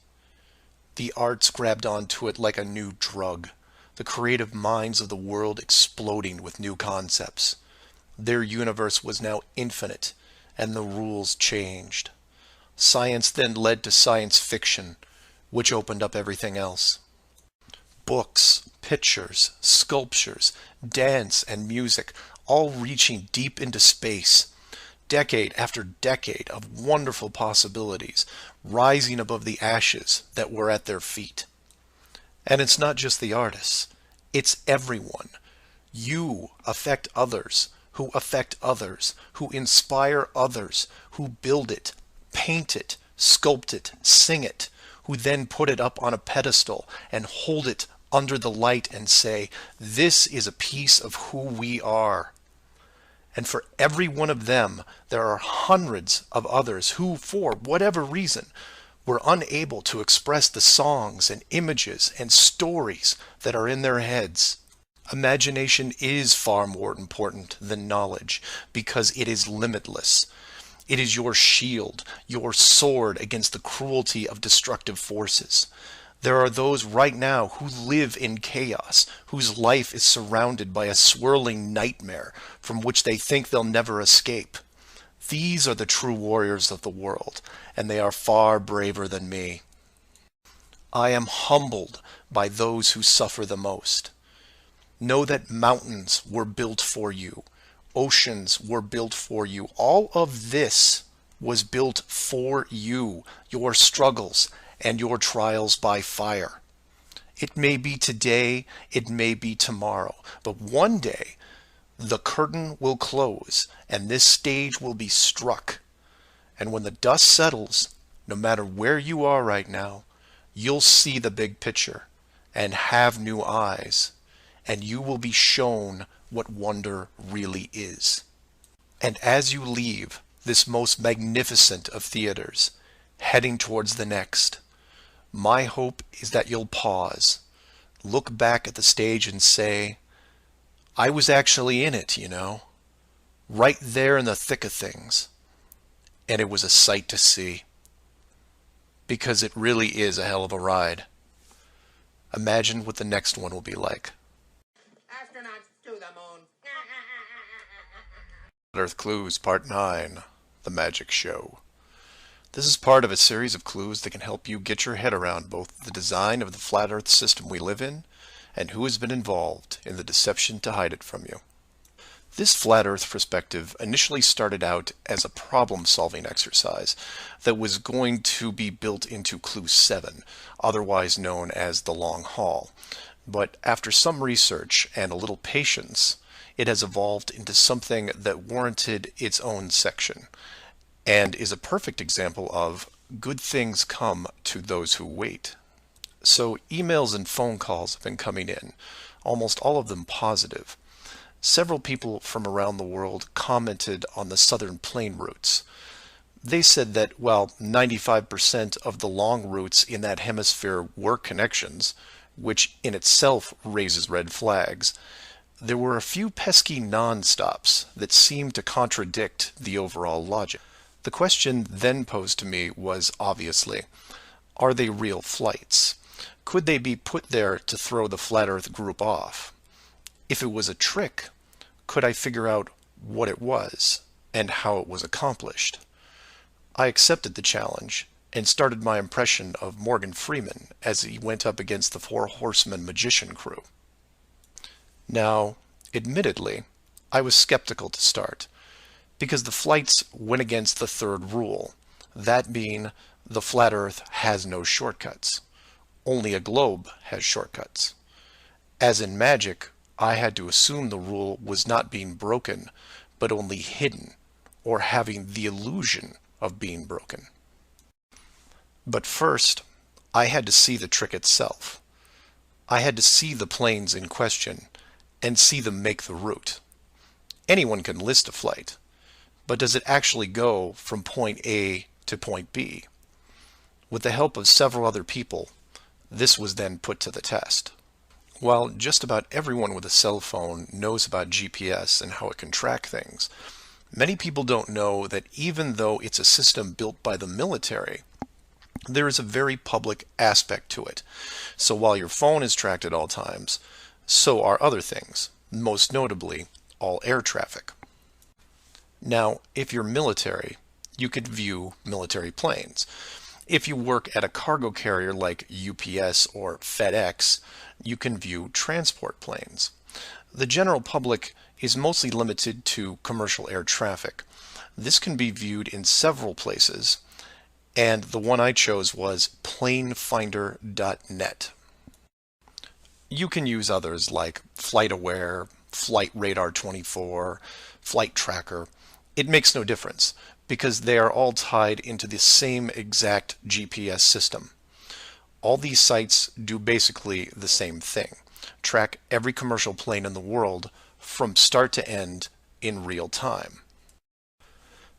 The arts grabbed onto it like a new drug. the creative minds of the world exploding with new concepts. Their universe was now infinite, and the rules changed. Science then led to science fiction, which opened up everything else. Books, pictures, sculptures, dance, and music, all reaching deep into space. Decade after decade of wonderful possibilities, rising above the ashes that were at their feet. And it's not just the artists, it's everyone. You affect others, who affect others, who inspire others, who build it, paint it, sculpt it, sing it, who then put it up on a pedestal and hold it under the light and say, this is a piece of who we are. And for every one of them, there are hundreds of others who, for whatever reason, were unable to express the songs and images and stories that are in their heads. Imagination is far more important than knowledge because it is limitless. It is your shield, your sword against the cruelty of destructive forces. There are those right now who live in chaos, whose life is surrounded by a swirling nightmare from which they think they'll never escape. These are the true warriors of the world, and they are far braver than me. I am humbled by those who suffer the most. Know that mountains were built for you. Oceans were built for you. All of this was built for you, your struggles and your trials by fire. It may be today, it may be tomorrow, but one day the curtain will close and this stage will be struck. And when the dust settles, no matter where you are right now, you'll see the big picture and have new eyes, and you will be shown what wonder really is. And as you leave this most magnificent of theaters, heading towards the next, my hope is that you'll pause, look back at the stage and say, I was actually in it, you know, right there in the thick of things, and it was a sight to see. Because it really is a hell of a ride. Imagine what the next one will be like. Astronauts to the moon. Earth Clues Part 9, The Magic Show. This is part of a series of clues that can help you get your head around both the design of the flat Earth system we live in and who has been involved in the deception to hide it from you. This flat Earth perspective initially started out as a problem-solving exercise that was going to be built into Clue 7, otherwise known as the Long Haul. But after some research and a little patience, it has evolved into something that warranted its own section, and is a perfect example of good things come to those who wait. So emails and phone calls have been coming in, almost all of them positive. Several people from around the world commented on the southern plane routes. They said that while 95% of the long routes in that hemisphere were connections, which in itself raises red flags, there were a few pesky non-stops that seemed to contradict the overall logic. The question then posed to me was obviously, are they real flights? Could they be put there to throw the Flat Earth group off? If it was a trick, could I figure out what it was and how it was accomplished? I accepted the challenge and started my impression of Morgan Freeman as he went up against the Four Horsemen magician crew. Now, admittedly, I was skeptical to start, because the flights went against the third rule, that being the flat Earth has no shortcuts. Only a globe has shortcuts. As in magic, I had to assume the rule was not being broken, but only hidden, or having the illusion of being broken. But first, I had to see the trick itself. I had to see the planes in question, and see them make the route. Anyone can list a flight, but does it actually go from point A to point B? With the help of several other people, this was then put to the test. While just about everyone with a cell phone knows about GPS and how it can track things, many people don't know that even though it's a system built by the military, there is a very public aspect to it. So while your phone is tracked at all times, So are other things, most notably all air traffic. Now, if you're military, you could view military planes. If you work at a cargo carrier like UPS or FedEx, you can view transport planes. The general public is mostly limited to commercial air traffic. This can be viewed in several places, and the one I chose was planefinder.net. You can use others like FlightAware, Flight Radar 24, Flight Tracker. It makes no difference because they are all tied into the same exact GPS system. All these sites do basically the same thing: track every commercial plane in the world from start to end in real time.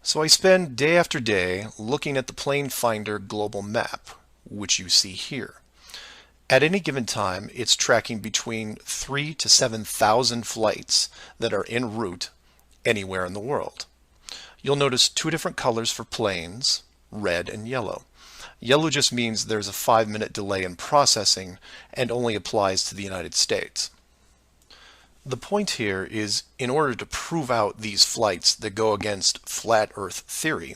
So I spend day after day looking at the Plane Finder global map, which you see here. At any given time, it's tracking between 3,000 to 7,000 flights that are en route anywhere in the world. You'll notice two different colors for planes, red and yellow. Yellow just means there's a 5-minute delay in processing and only applies to the United States. The point here is, in order to prove out these flights that go against flat Earth theory,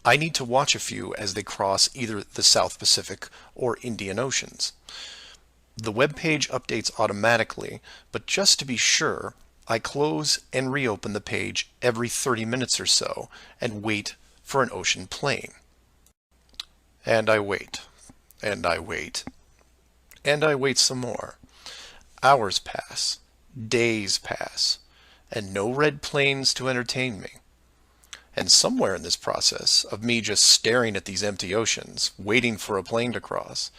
I need to watch a few as they cross either the South Pacific or Indian Oceans. The web page updates automatically, but just to be sure, I close and reopen the page every 30 minutes or so and wait for an ocean plane. And I wait, and I wait, and I wait some more. Hours pass, days pass, and no red planes to entertain me. And somewhere in this process of me just staring at these empty oceans, waiting for a plane to cross,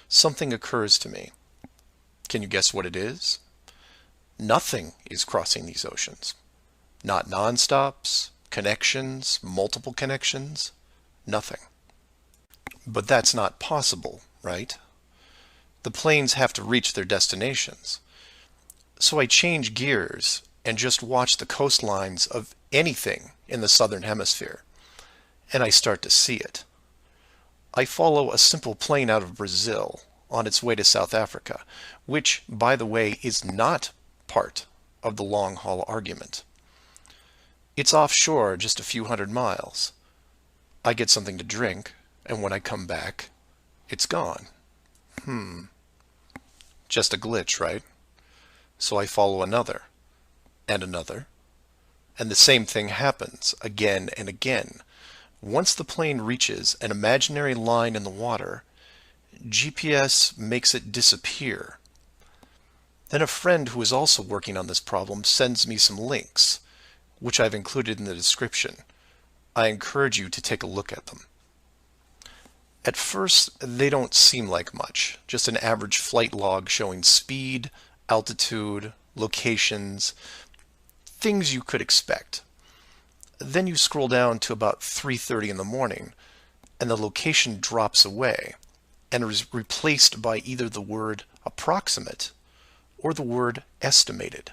something occurs to me. Can you guess what it is? Nothing is crossing these oceans. Not non-stops, connections, multiple connections, nothing. But that's not possible, right? The planes have to reach their destinations. So I change gears and just watch the coastlines of anything in the southern hemisphere, and I start to see it. I follow a simple plane out of Brazil on its way to South Africa, which, by the way, is not part of the long-haul argument. It's offshore just a few hundred miles. I get something to drink, and when I come back, it's gone. Just a glitch, right? So I follow another, and another, and the same thing happens again and again. Once the plane reaches an imaginary line in the water, GPS makes it disappear. Then a friend who is also working on this problem sends me some links, which I've included in the description. I encourage you to take a look at them. At first, they don't seem like much, just an average flight log showing speed, altitude, locations, things you could expect. Then you scroll down to about 3:30 in the morning, and the location drops away and is replaced by either the word approximate or the word estimated.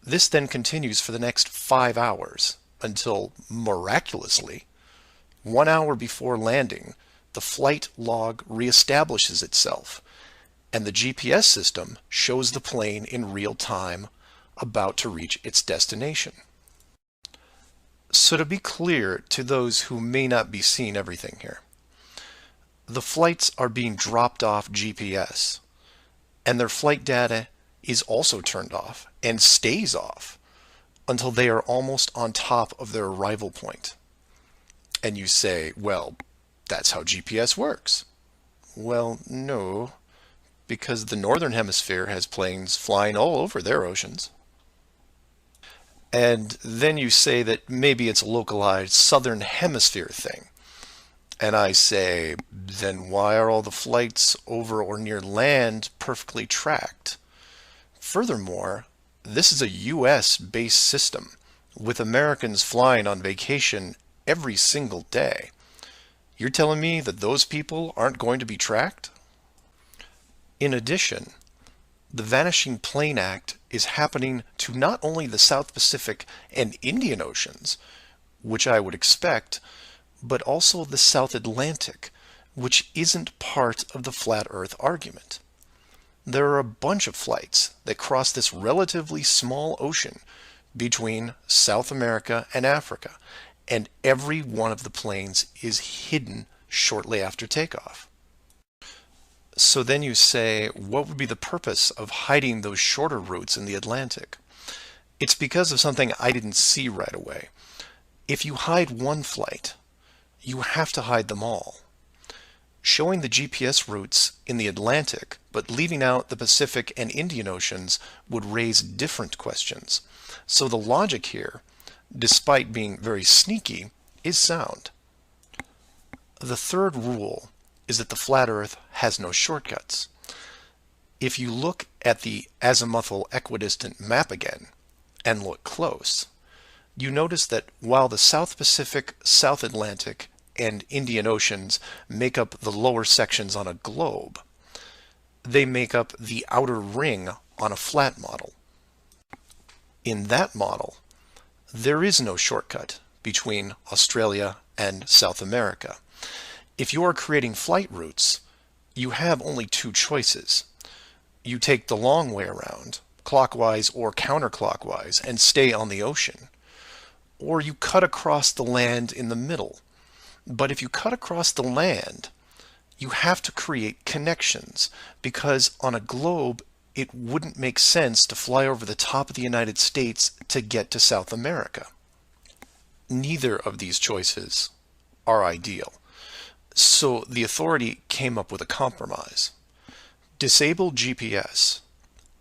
This then continues for the next 5 hours until, miraculously, 1 hour before landing, the flight log reestablishes itself, and the GPS system shows the plane in real time about to reach its destination. So to be clear to those who may not be seeing everything here, the flights are being dropped off GPS, and their flight data is also turned off and stays off until they are almost on top of their arrival point. And you say, well, that's how GPS works. Well, no, because the northern hemisphere has planes flying all over their oceans. And then you say that maybe it's a localized southern hemisphere thing. And I say, then why are all the flights over or near land perfectly tracked? Furthermore, this is a US-based system with Americans flying on vacation every single day. You're telling me that those people aren't going to be tracked? In addition, the Vanishing Plane Act is happening to not only the South Pacific and Indian Oceans, which I would expect, but also the South Atlantic, which isn't part of the flat Earth argument. there are a bunch of flights that cross this relatively small ocean between South America and Africa, and every one of the planes is hidden shortly after takeoff. So then you say, what would be the purpose of hiding those shorter routes in the Atlantic? It's because of something I didn't see right away. If you hide one flight, you have to hide them all. Showing the GPS routes in the Atlantic, but leaving out the Pacific and Indian Oceans would raise different questions. So the logic here, despite being very sneaky, is sound. The third rule is that the flat Earth has no shortcuts. If you look at the azimuthal equidistant map again, and look close, you notice that while the South Pacific, South Atlantic, and Indian Oceans make up the lower sections on a globe, they make up the outer ring on a flat model. In that model, there is no shortcut between Australia and South America. If you are creating flight routes, you have only two choices. You take the long way around, clockwise or counterclockwise, and stay on the ocean. Or you cut across the land in the middle. But if you cut across the land, you have to create connections, because on a globe, it wouldn't make sense to fly over the top of the United States to get to South America. Neither of these choices are ideal. So the authority came up with a compromise. Disable GPS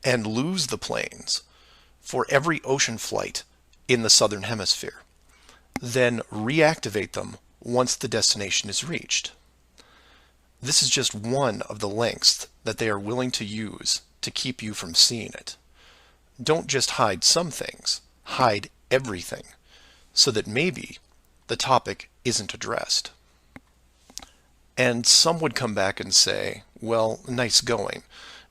and lose the planes for every ocean flight in the Southern Hemisphere. Then reactivate them once the destination is reached. This is just one of the lengths that they are willing to use to keep you from seeing it. Don't just hide some things, hide everything, so that maybe the topic isn't addressed. And some would come back and say, well, nice going.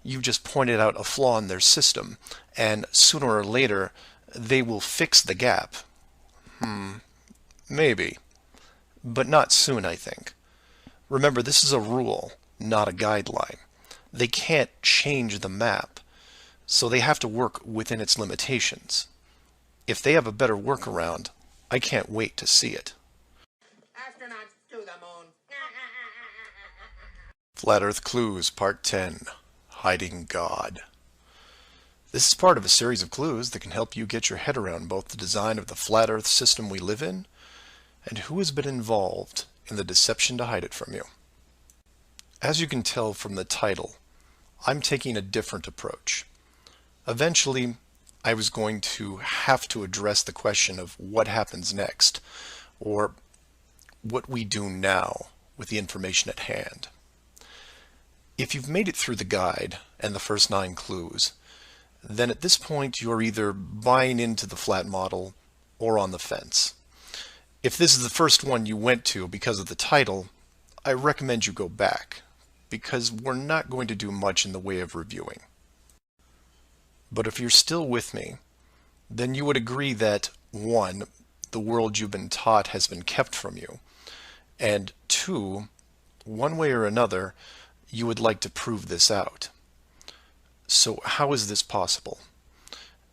You just pointed out a flaw in their system, and sooner or later they will fix the gap. Maybe. But not soon, I think. Remember, this is a rule, not a guideline. They can't change the map, so they have to work within its limitations. If they have a better workaround, I can't wait to see it. Astronauts to the moon. Flat Earth Clues, Part 10, Hiding God. This is part of a series of clues that can help you get your head around both the design of the flat Earth system we live in and who has been involved in the deception to hide it from you. As you can tell from the title, I'm taking a different approach. Eventually, I was going to have to address the question of what happens next, or what we do now with the information at hand. If you've made it through the guide and the first 9 clues, then at this point you're either buying into the flat model or on the fence. If this is the first one you went to because of the title, I recommend you go back, because we're not going to do much in the way of reviewing. But if you're still with me, then you would agree that 1, the world you've been taught has been kept from you, and 2, one way or another, you would like to prove this out. So how is this possible?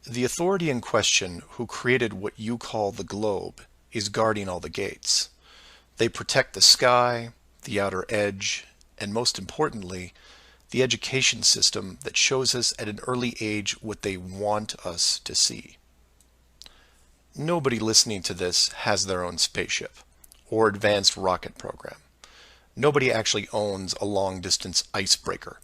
The authority in question who created what you call the globe is guarding all the gates. They protect the sky, the outer edge, and most importantly, the education system that shows us at an early age what they want us to see. Nobody listening to this has their own spaceship or advanced rocket program. Nobody actually owns a long-distance icebreaker.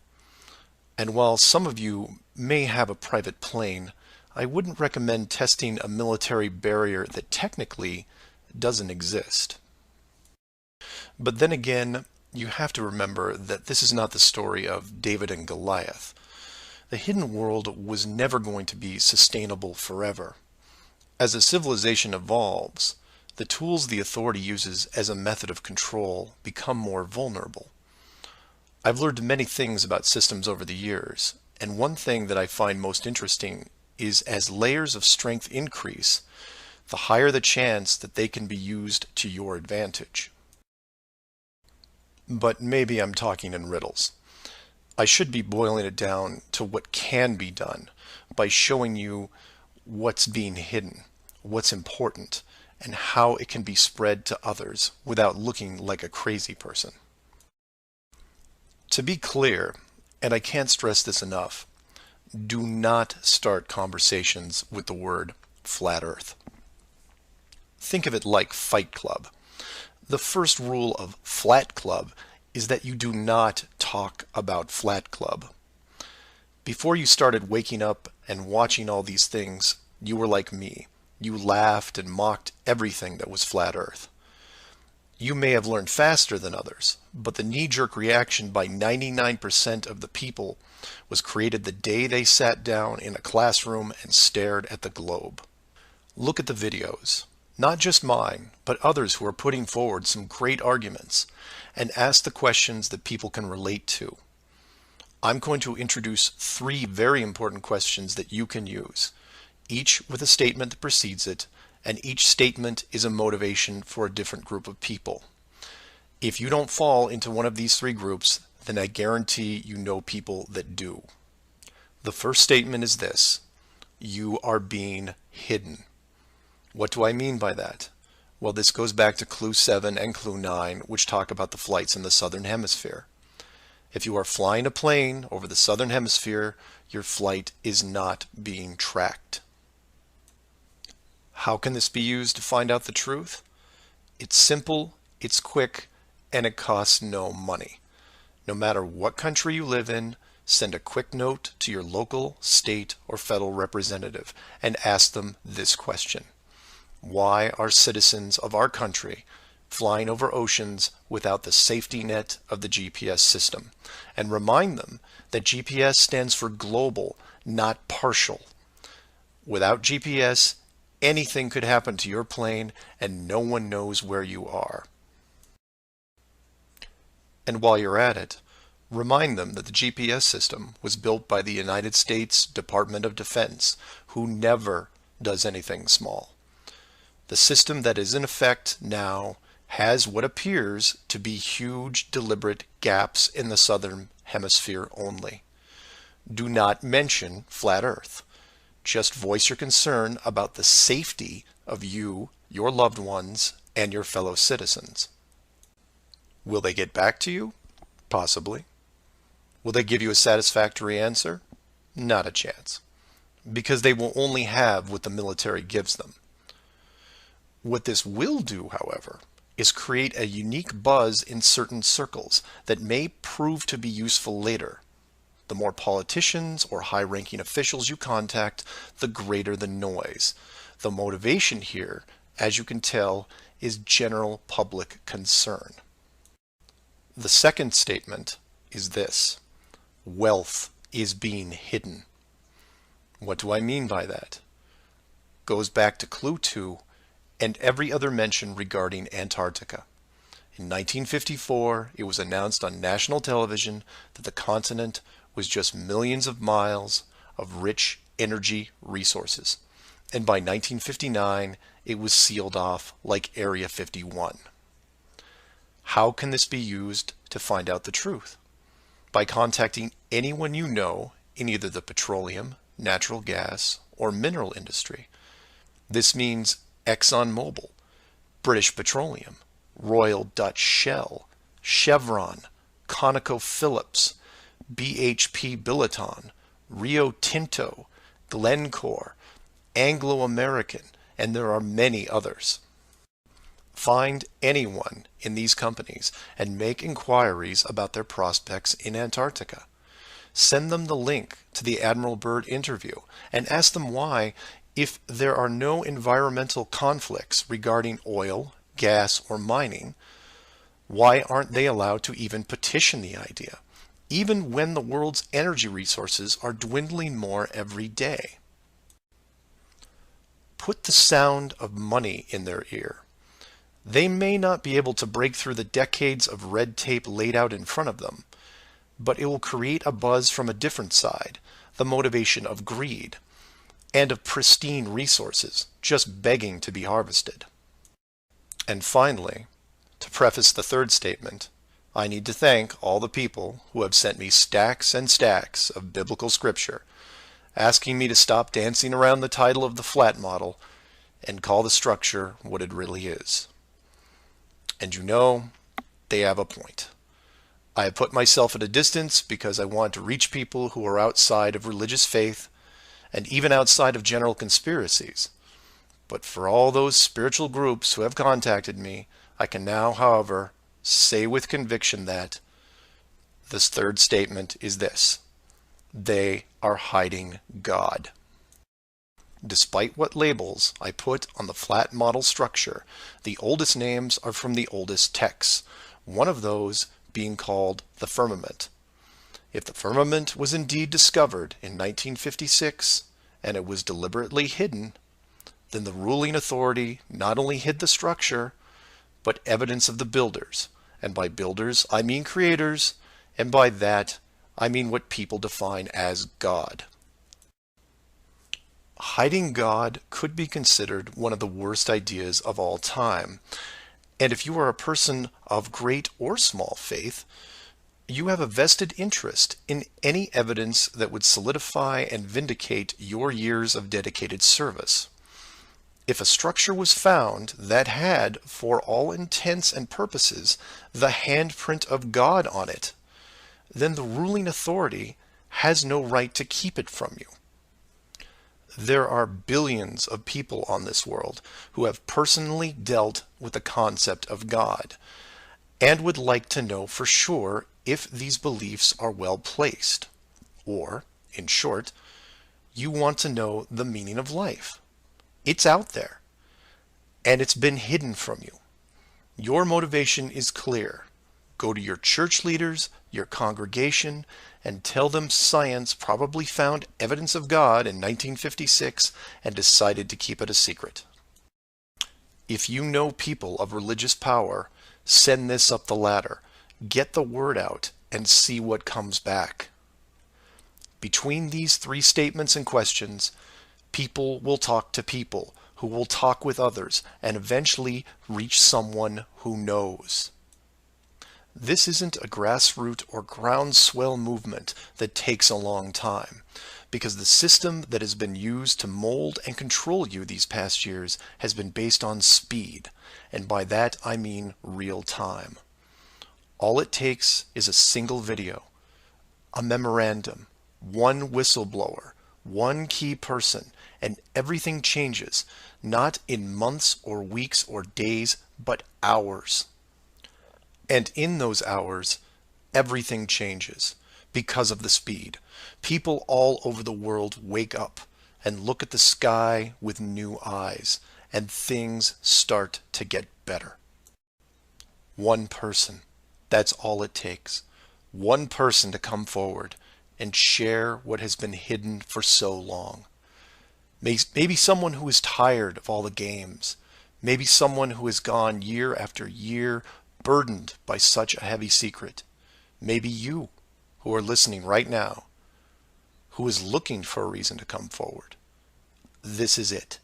And while some of you may have a private plane, I wouldn't recommend testing a military barrier that technically doesn't exist. But then again, you have to remember that this is not the story of David and Goliath. The hidden world was never going to be sustainable forever. As a civilization evolves, the tools the authority uses as a method of control become more vulnerable. I've learned many things about systems over the years, and one thing that I find most interesting is as layers of strength increase, the higher the chance that they can be used to your advantage. But maybe I'm talking in riddles. I should be boiling it down to what can be done by showing you what's being hidden, what's important, and how it can be spread to others without looking like a crazy person. To be clear, and I can't stress this enough, do not start conversations with the word flat earth. Think of it like Fight Club. The first rule of Flat Club is that you do not talk about Flat Club. Before you started waking up and watching all these things, you were like me. You laughed and mocked everything that was flat earth. You may have learned faster than others, but the knee-jerk reaction by 99% of the people was created the day they sat down in a classroom and stared at the globe. Look at the videos. Not just mine, but others who are putting forward some great arguments, and ask the questions that people can relate to. I'm going to introduce 3 very important questions that you can use, each with a statement that precedes it, and each statement is a motivation for a different group of people. If you don't fall into one of these 3 groups, then I guarantee you know people that do. The first statement is this: you are being hidden. What do I mean by that? Well, this goes back to Clue 7 and Clue 9, which talk about the flights in the Southern Hemisphere. If you are flying a plane over the Southern Hemisphere, your flight is not being tracked. How can this be used to find out the truth? It's simple, it's quick, and it costs no money. No matter what country you live in, send a quick note to your local, state, or federal representative and ask them this question: why are citizens of our country flying over oceans without the safety net of the GPS system? And remind them that GPS stands for global, not partial. Without GPS, anything could happen to your plane and no one knows where you are. And while you're at it, remind them that the GPS system was built by the United States Department of Defense, who never does anything small. The system that is in effect now has what appears to be huge, deliberate gaps in the Southern Hemisphere only. Do not mention flat Earth. Just voice your concern about the safety of you, your loved ones, and your fellow citizens. Will they get back to you? Possibly. Will they give you a satisfactory answer? Not a chance. Because they will only have what the military gives them. What this will do, however, is create a unique buzz in certain circles that may prove to be useful later. The more politicians or high-ranking officials you contact, the greater the noise. The motivation here, as you can tell, is general public concern. The second statement is this: wealth is being hidden. What do I mean by that? Goes back to Clue 2 and every other mention regarding Antarctica. In 1954, it was announced on national television that the continent was just millions of miles of rich energy resources. And by 1959, it was sealed off like Area 51. How can this be used to find out the truth? By contacting anyone you know in either the petroleum, natural gas, or mineral industry. This means ExxonMobil, British Petroleum, Royal Dutch Shell, Chevron, ConocoPhillips, BHP Billiton, Rio Tinto, Glencore, Anglo American, and there are many others. Find anyone in these companies and make inquiries about their prospects in Antarctica. Send them the link to the Admiral Byrd interview and ask them why, if there are no environmental conflicts regarding oil, gas, or mining, why aren't they allowed to even petition the idea, even when the world's energy resources are dwindling more every day? Put the sound of money in their ear. They may not be able to break through the decades of red tape laid out in front of them, but it will create a buzz from a different side, the motivation of greed, and of pristine resources just begging to be harvested. And finally, to preface the third statement, I need to thank all the people who have sent me stacks and stacks of biblical scripture, asking me to stop dancing around the title of the flat model and call the structure what it really is. And you know, they have a point. I have put myself at a distance because I want to reach people who are outside of religious faith and even outside of general conspiracies. But for all those spiritual groups who have contacted me, I can now, however, say with conviction that this third statement is this: they are hiding God. Despite what labels I put on the flat model structure, the oldest names are from the oldest texts, one of those being called the firmament. If the firmament was indeed discovered in 1956 and it was deliberately hidden, then the ruling authority not only hid the structure, but evidence of the builders. And by builders, I mean creators, and by that, I mean what people define as God. Hiding God could be considered one of the worst ideas of all time. And if you are a person of great or small faith, you have a vested interest in any evidence that would solidify and vindicate your years of dedicated service. If a structure was found that had, for all intents and purposes, the handprint of God on it, then the ruling authority has no right to keep it from you. There are billions of people on this world who have personally dealt with the concept of God and would like to know for sure if these beliefs are well placed. Or, in short, you want to know the meaning of life. It's out there, and it's been hidden from you. Your motivation is clear. Go to your church leaders, your congregation, and tell them science probably found evidence of God in 1956 and decided to keep it a secret. If you know people of religious power, send this up the ladder. Get the word out and see what comes back. Between these three statements and questions, people will talk to people who will talk with others and eventually reach someone who knows. This isn't a grassroots or groundswell movement that takes a long time, because the system that has been used to mold and control you these past years has been based on speed, and by that I mean real time. All it takes is a single video, a memorandum, one whistleblower, one key person, and everything changes, not in months or weeks or days, but hours. And in those hours, everything changes because of the speed. People all over the world wake up and look at the sky with new eyes, and things start to get better. One person, that's all it takes. One person to come forward and share what has been hidden for so long. Maybe someone who is tired of all the games. Maybe someone who has gone year after year burdened by such a heavy secret. Maybe you, who are listening right now, who is looking for a reason to come forward. This is it.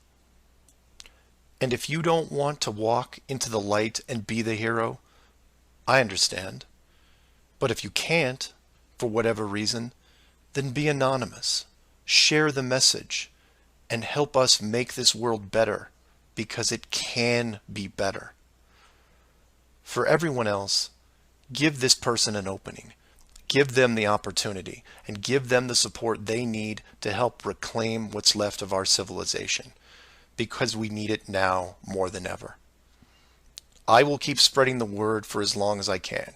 And if you don't want to walk into the light and be the hero, I understand. But if you can't, for whatever reason, then be anonymous. Share the message and help us make this world better, because it can be better. For everyone else, give this person an opening. Give them the opportunity and give them the support they need to help reclaim what's left of our civilization, because we need it now more than ever. I will keep spreading the word for as long as I can,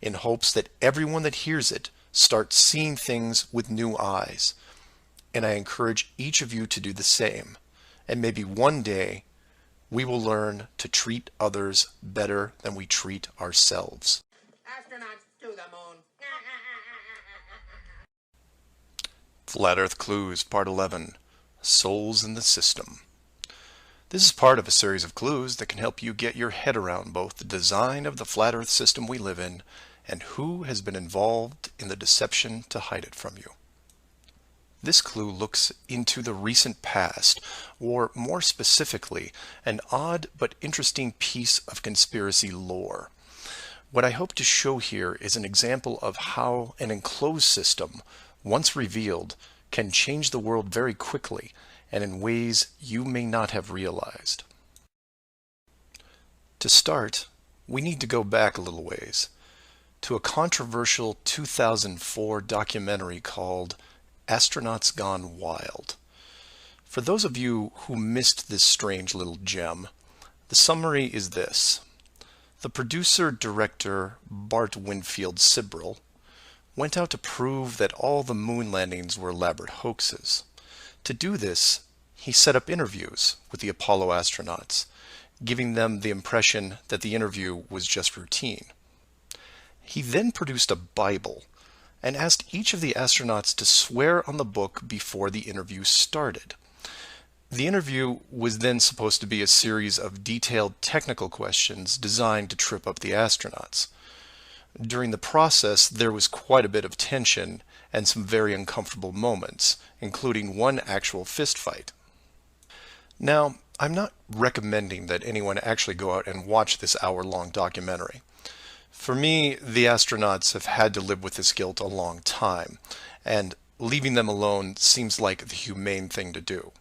in hopes that everyone that hears it starts seeing things with new eyes. And I encourage each of you to do the same. And maybe one day we will learn to treat others better than we treat ourselves. Astronauts to the moon. Flat Earth Clues, Part 11, Souls in the System. This is part of a series of clues that can help you get your head around both the design of the flat Earth system we live in and who has been involved in the deception to hide it from you. This clue looks into the recent past, or more specifically, an odd but interesting piece of conspiracy lore. What I hope to show here is an example of how an enclosed system, once revealed, can change the world very quickly and in ways you may not have realized. To start, we need to go back a little ways to a controversial 2004 documentary called Astronauts Gone Wild. For those of you who missed this strange little gem, the summary is this. The producer-director Bart Winfield Sibrel went out to prove that all the moon landings were elaborate hoaxes. To do this, he set up interviews with the Apollo astronauts, giving them the impression that the interview was just routine. He then produced a Bible and asked each of the astronauts to swear on the book before the interview started. The interview was then supposed to be a series of detailed technical questions designed to trip up the astronauts. During the process, there was quite a bit of tension and some very uncomfortable moments, including one actual fistfight. Now, I'm not recommending that anyone actually go out and watch this hour-long documentary. For me, the astronauts have had to live with this guilt a long time, and leaving them alone seems like the humane thing to do.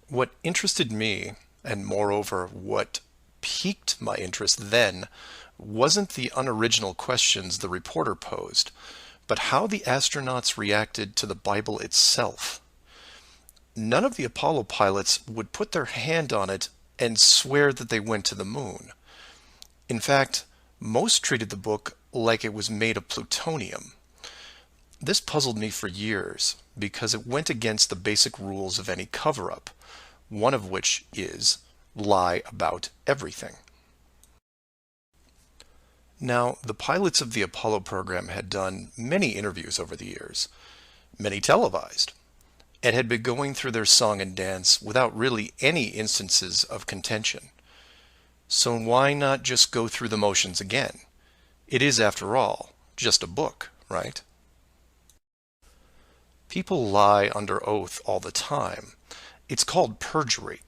What interested me, and moreover what piqued my interest then, wasn't the unoriginal questions the reporter posed, but how the astronauts reacted to the Bible itself. None of the Apollo pilots would put their hand on it and swear that they went to the moon. In fact, most treated the book like it was made of plutonium. This puzzled me for years because it went against the basic rules of any cover-up, one of which is lie about everything. Now, the pilots of the Apollo program had done many interviews over the years, many televised, and had been going through their song and dance without really any instances of contention. So why not just go through the motions again? It is, after all, just a book, right? People lie under oath all the time. It's called perjury,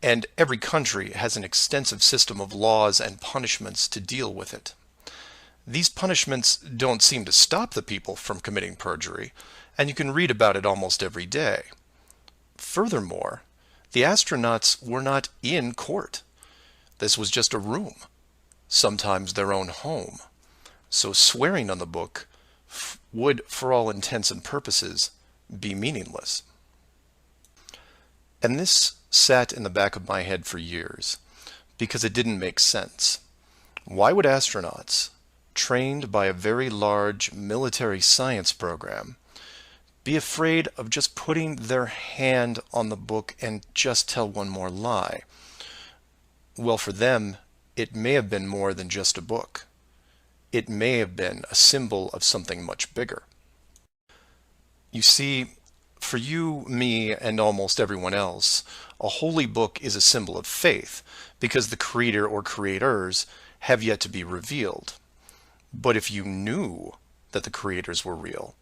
and every country has an extensive system of laws and punishments to deal with it. These punishments don't seem to stop the people from committing perjury, and you can read about it almost every day. Furthermore, the astronauts were not in court. This was just a room, sometimes their own home. So swearing on the book would, for all intents and purposes, be meaningless. And this sat in the back of my head for years, because it didn't make sense. Why would astronauts, trained by a very large military science program, be afraid of just putting their hand on the book and just tell one more lie? Well, for them, it may have been more than just a book. It may have been a symbol of something much bigger. You see, for you, me, and almost everyone else, a holy book is a symbol of faith, because the creator or creators have yet to be revealed. But if you knew that the creators were real,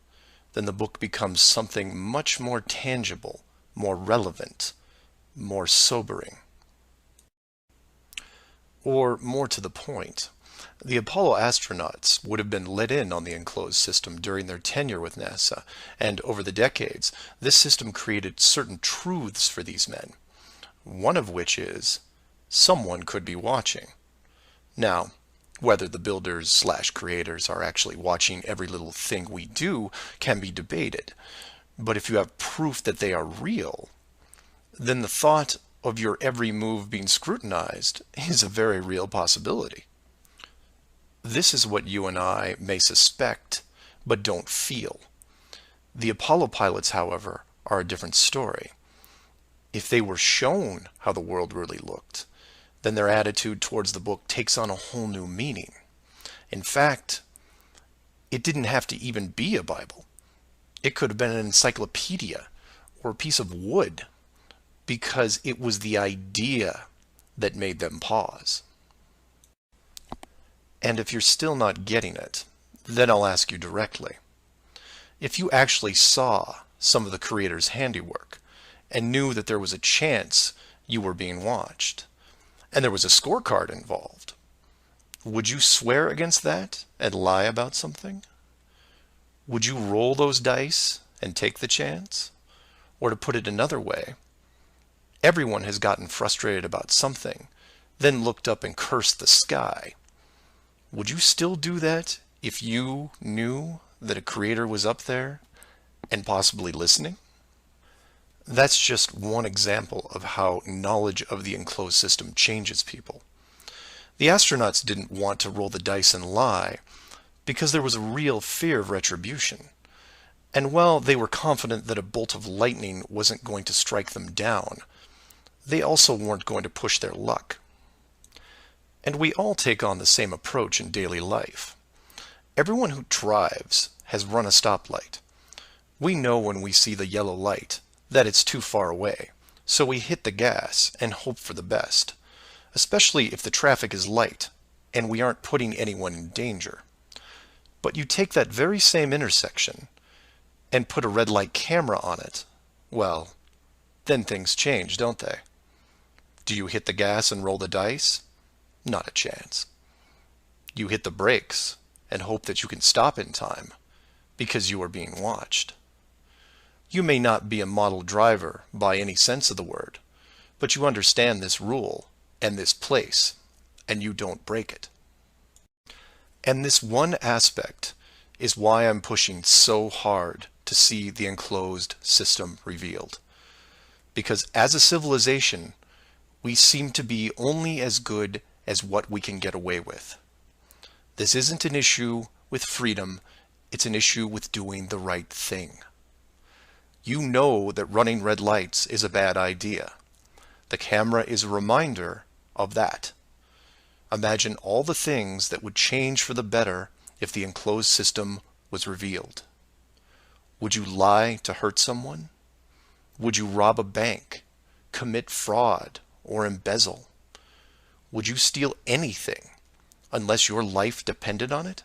then the book becomes something much more tangible, more relevant, more sobering. Or more to the point, the Apollo astronauts would have been let in on the enclosed system during their tenure with NASA, and over the decades, this system created certain truths for these men, one of which is, someone could be watching. Now, whether the builders/creators are actually watching every little thing we do can be debated, but if you have proof that they are real, then the thought of your every move being scrutinized is a very real possibility. This is what you and I may suspect, but don't feel. The Apollo pilots, however, are a different story. If they were shown how the world really looked, then their attitude towards the book takes on a whole new meaning. In fact, it didn't have to even be a Bible. It could have been an encyclopedia or a piece of wood, because it was the idea that made them pause. And if you're still not getting it, then I'll ask you directly. If you actually saw some of the creators' handiwork and knew that there was a chance you were being watched, and there was a scorecard involved, Would you swear against that and lie about something? Would you roll those dice and take the chance? Or to put it another way, everyone has gotten frustrated about something, then looked up and cursed the sky. Would you still do that if you knew that a creator was up there and possibly listening? That's just one example of how knowledge of the enclosed system changes people. The astronauts didn't want to roll the dice and lie because there was a real fear of retribution. And while they were confident that a bolt of lightning wasn't going to strike them down, they also weren't going to push their luck. And we all take on the same approach in daily life. Everyone who drives has run a stoplight. We know when we see the yellow light that it's too far away, so we hit the gas and hope for the best, especially if the traffic is light and we aren't putting anyone in danger. But you take that very same intersection and put a red light camera on it, well, then things change, don't they? Do you hit the gas and roll the dice? Not a chance. You hit the brakes and hope that you can stop in time because you are being watched. You may not be a model driver by any sense of the word, but you understand this rule and this place, and you don't break it. And this one aspect is why I'm pushing so hard to see the enclosed system revealed. Because as a civilization, we seem to be only as good as what we can get away with. This isn't an issue with freedom, it's an issue with doing the right thing. You know that running red lights is a bad idea. The camera is a reminder of that. Imagine all the things that would change for the better if the enclosed system was revealed. Would you lie to hurt someone? Would you rob a bank, commit fraud, or embezzle? Would you steal anything unless your life depended on it?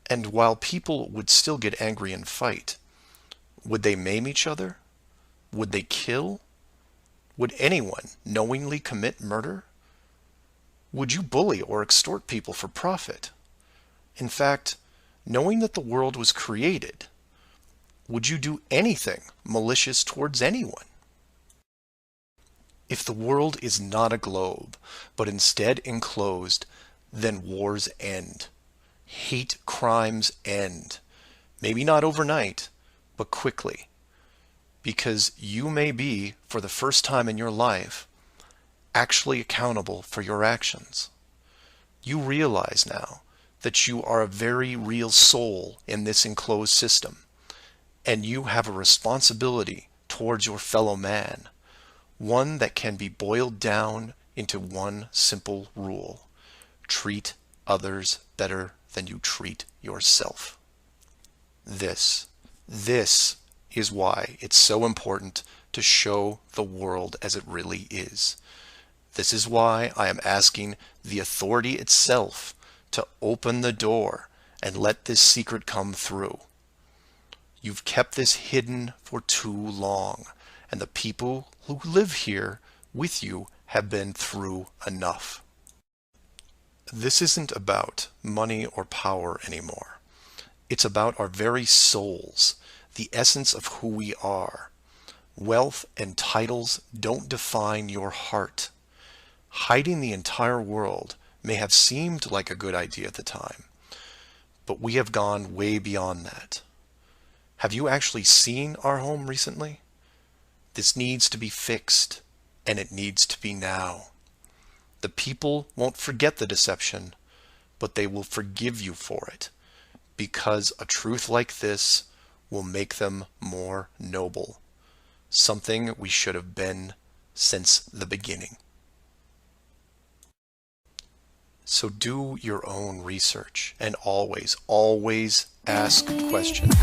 And while people would still get angry and fight, would they maim each other? Would they kill? Would anyone knowingly commit murder? Would you bully or extort people for profit? In fact, knowing that the world was created, would you do anything malicious towards anyone? If the world is not a globe, but instead enclosed, then wars end. Hate crimes end. Maybe not overnight, but quickly. Because you may be, for the first time in your life, actually accountable for your actions. You realize now that you are a very real soul in this enclosed system, and you have a responsibility towards your fellow man, one that can be boiled down into one simple rule: treat others better than you treat yourself. This is why it's so important to show the world as it really is. This is why I am asking the authority itself to open the door and let this secret come through. You've kept this hidden for too long, and the people who live here with you have been through enough. This isn't about money or power anymore. It's about our very souls, the essence of who we are. Wealth and titles don't define your heart. Hiding the entire world may have seemed like a good idea at the time, but we have gone way beyond that. Have you actually seen our home recently? This needs to be fixed, and it needs to be now. The people won't forget the deception, but they will forgive you for it, because a truth like this will make them more noble, something we should have been since the beginning. So do your own research, and always, always ask questions.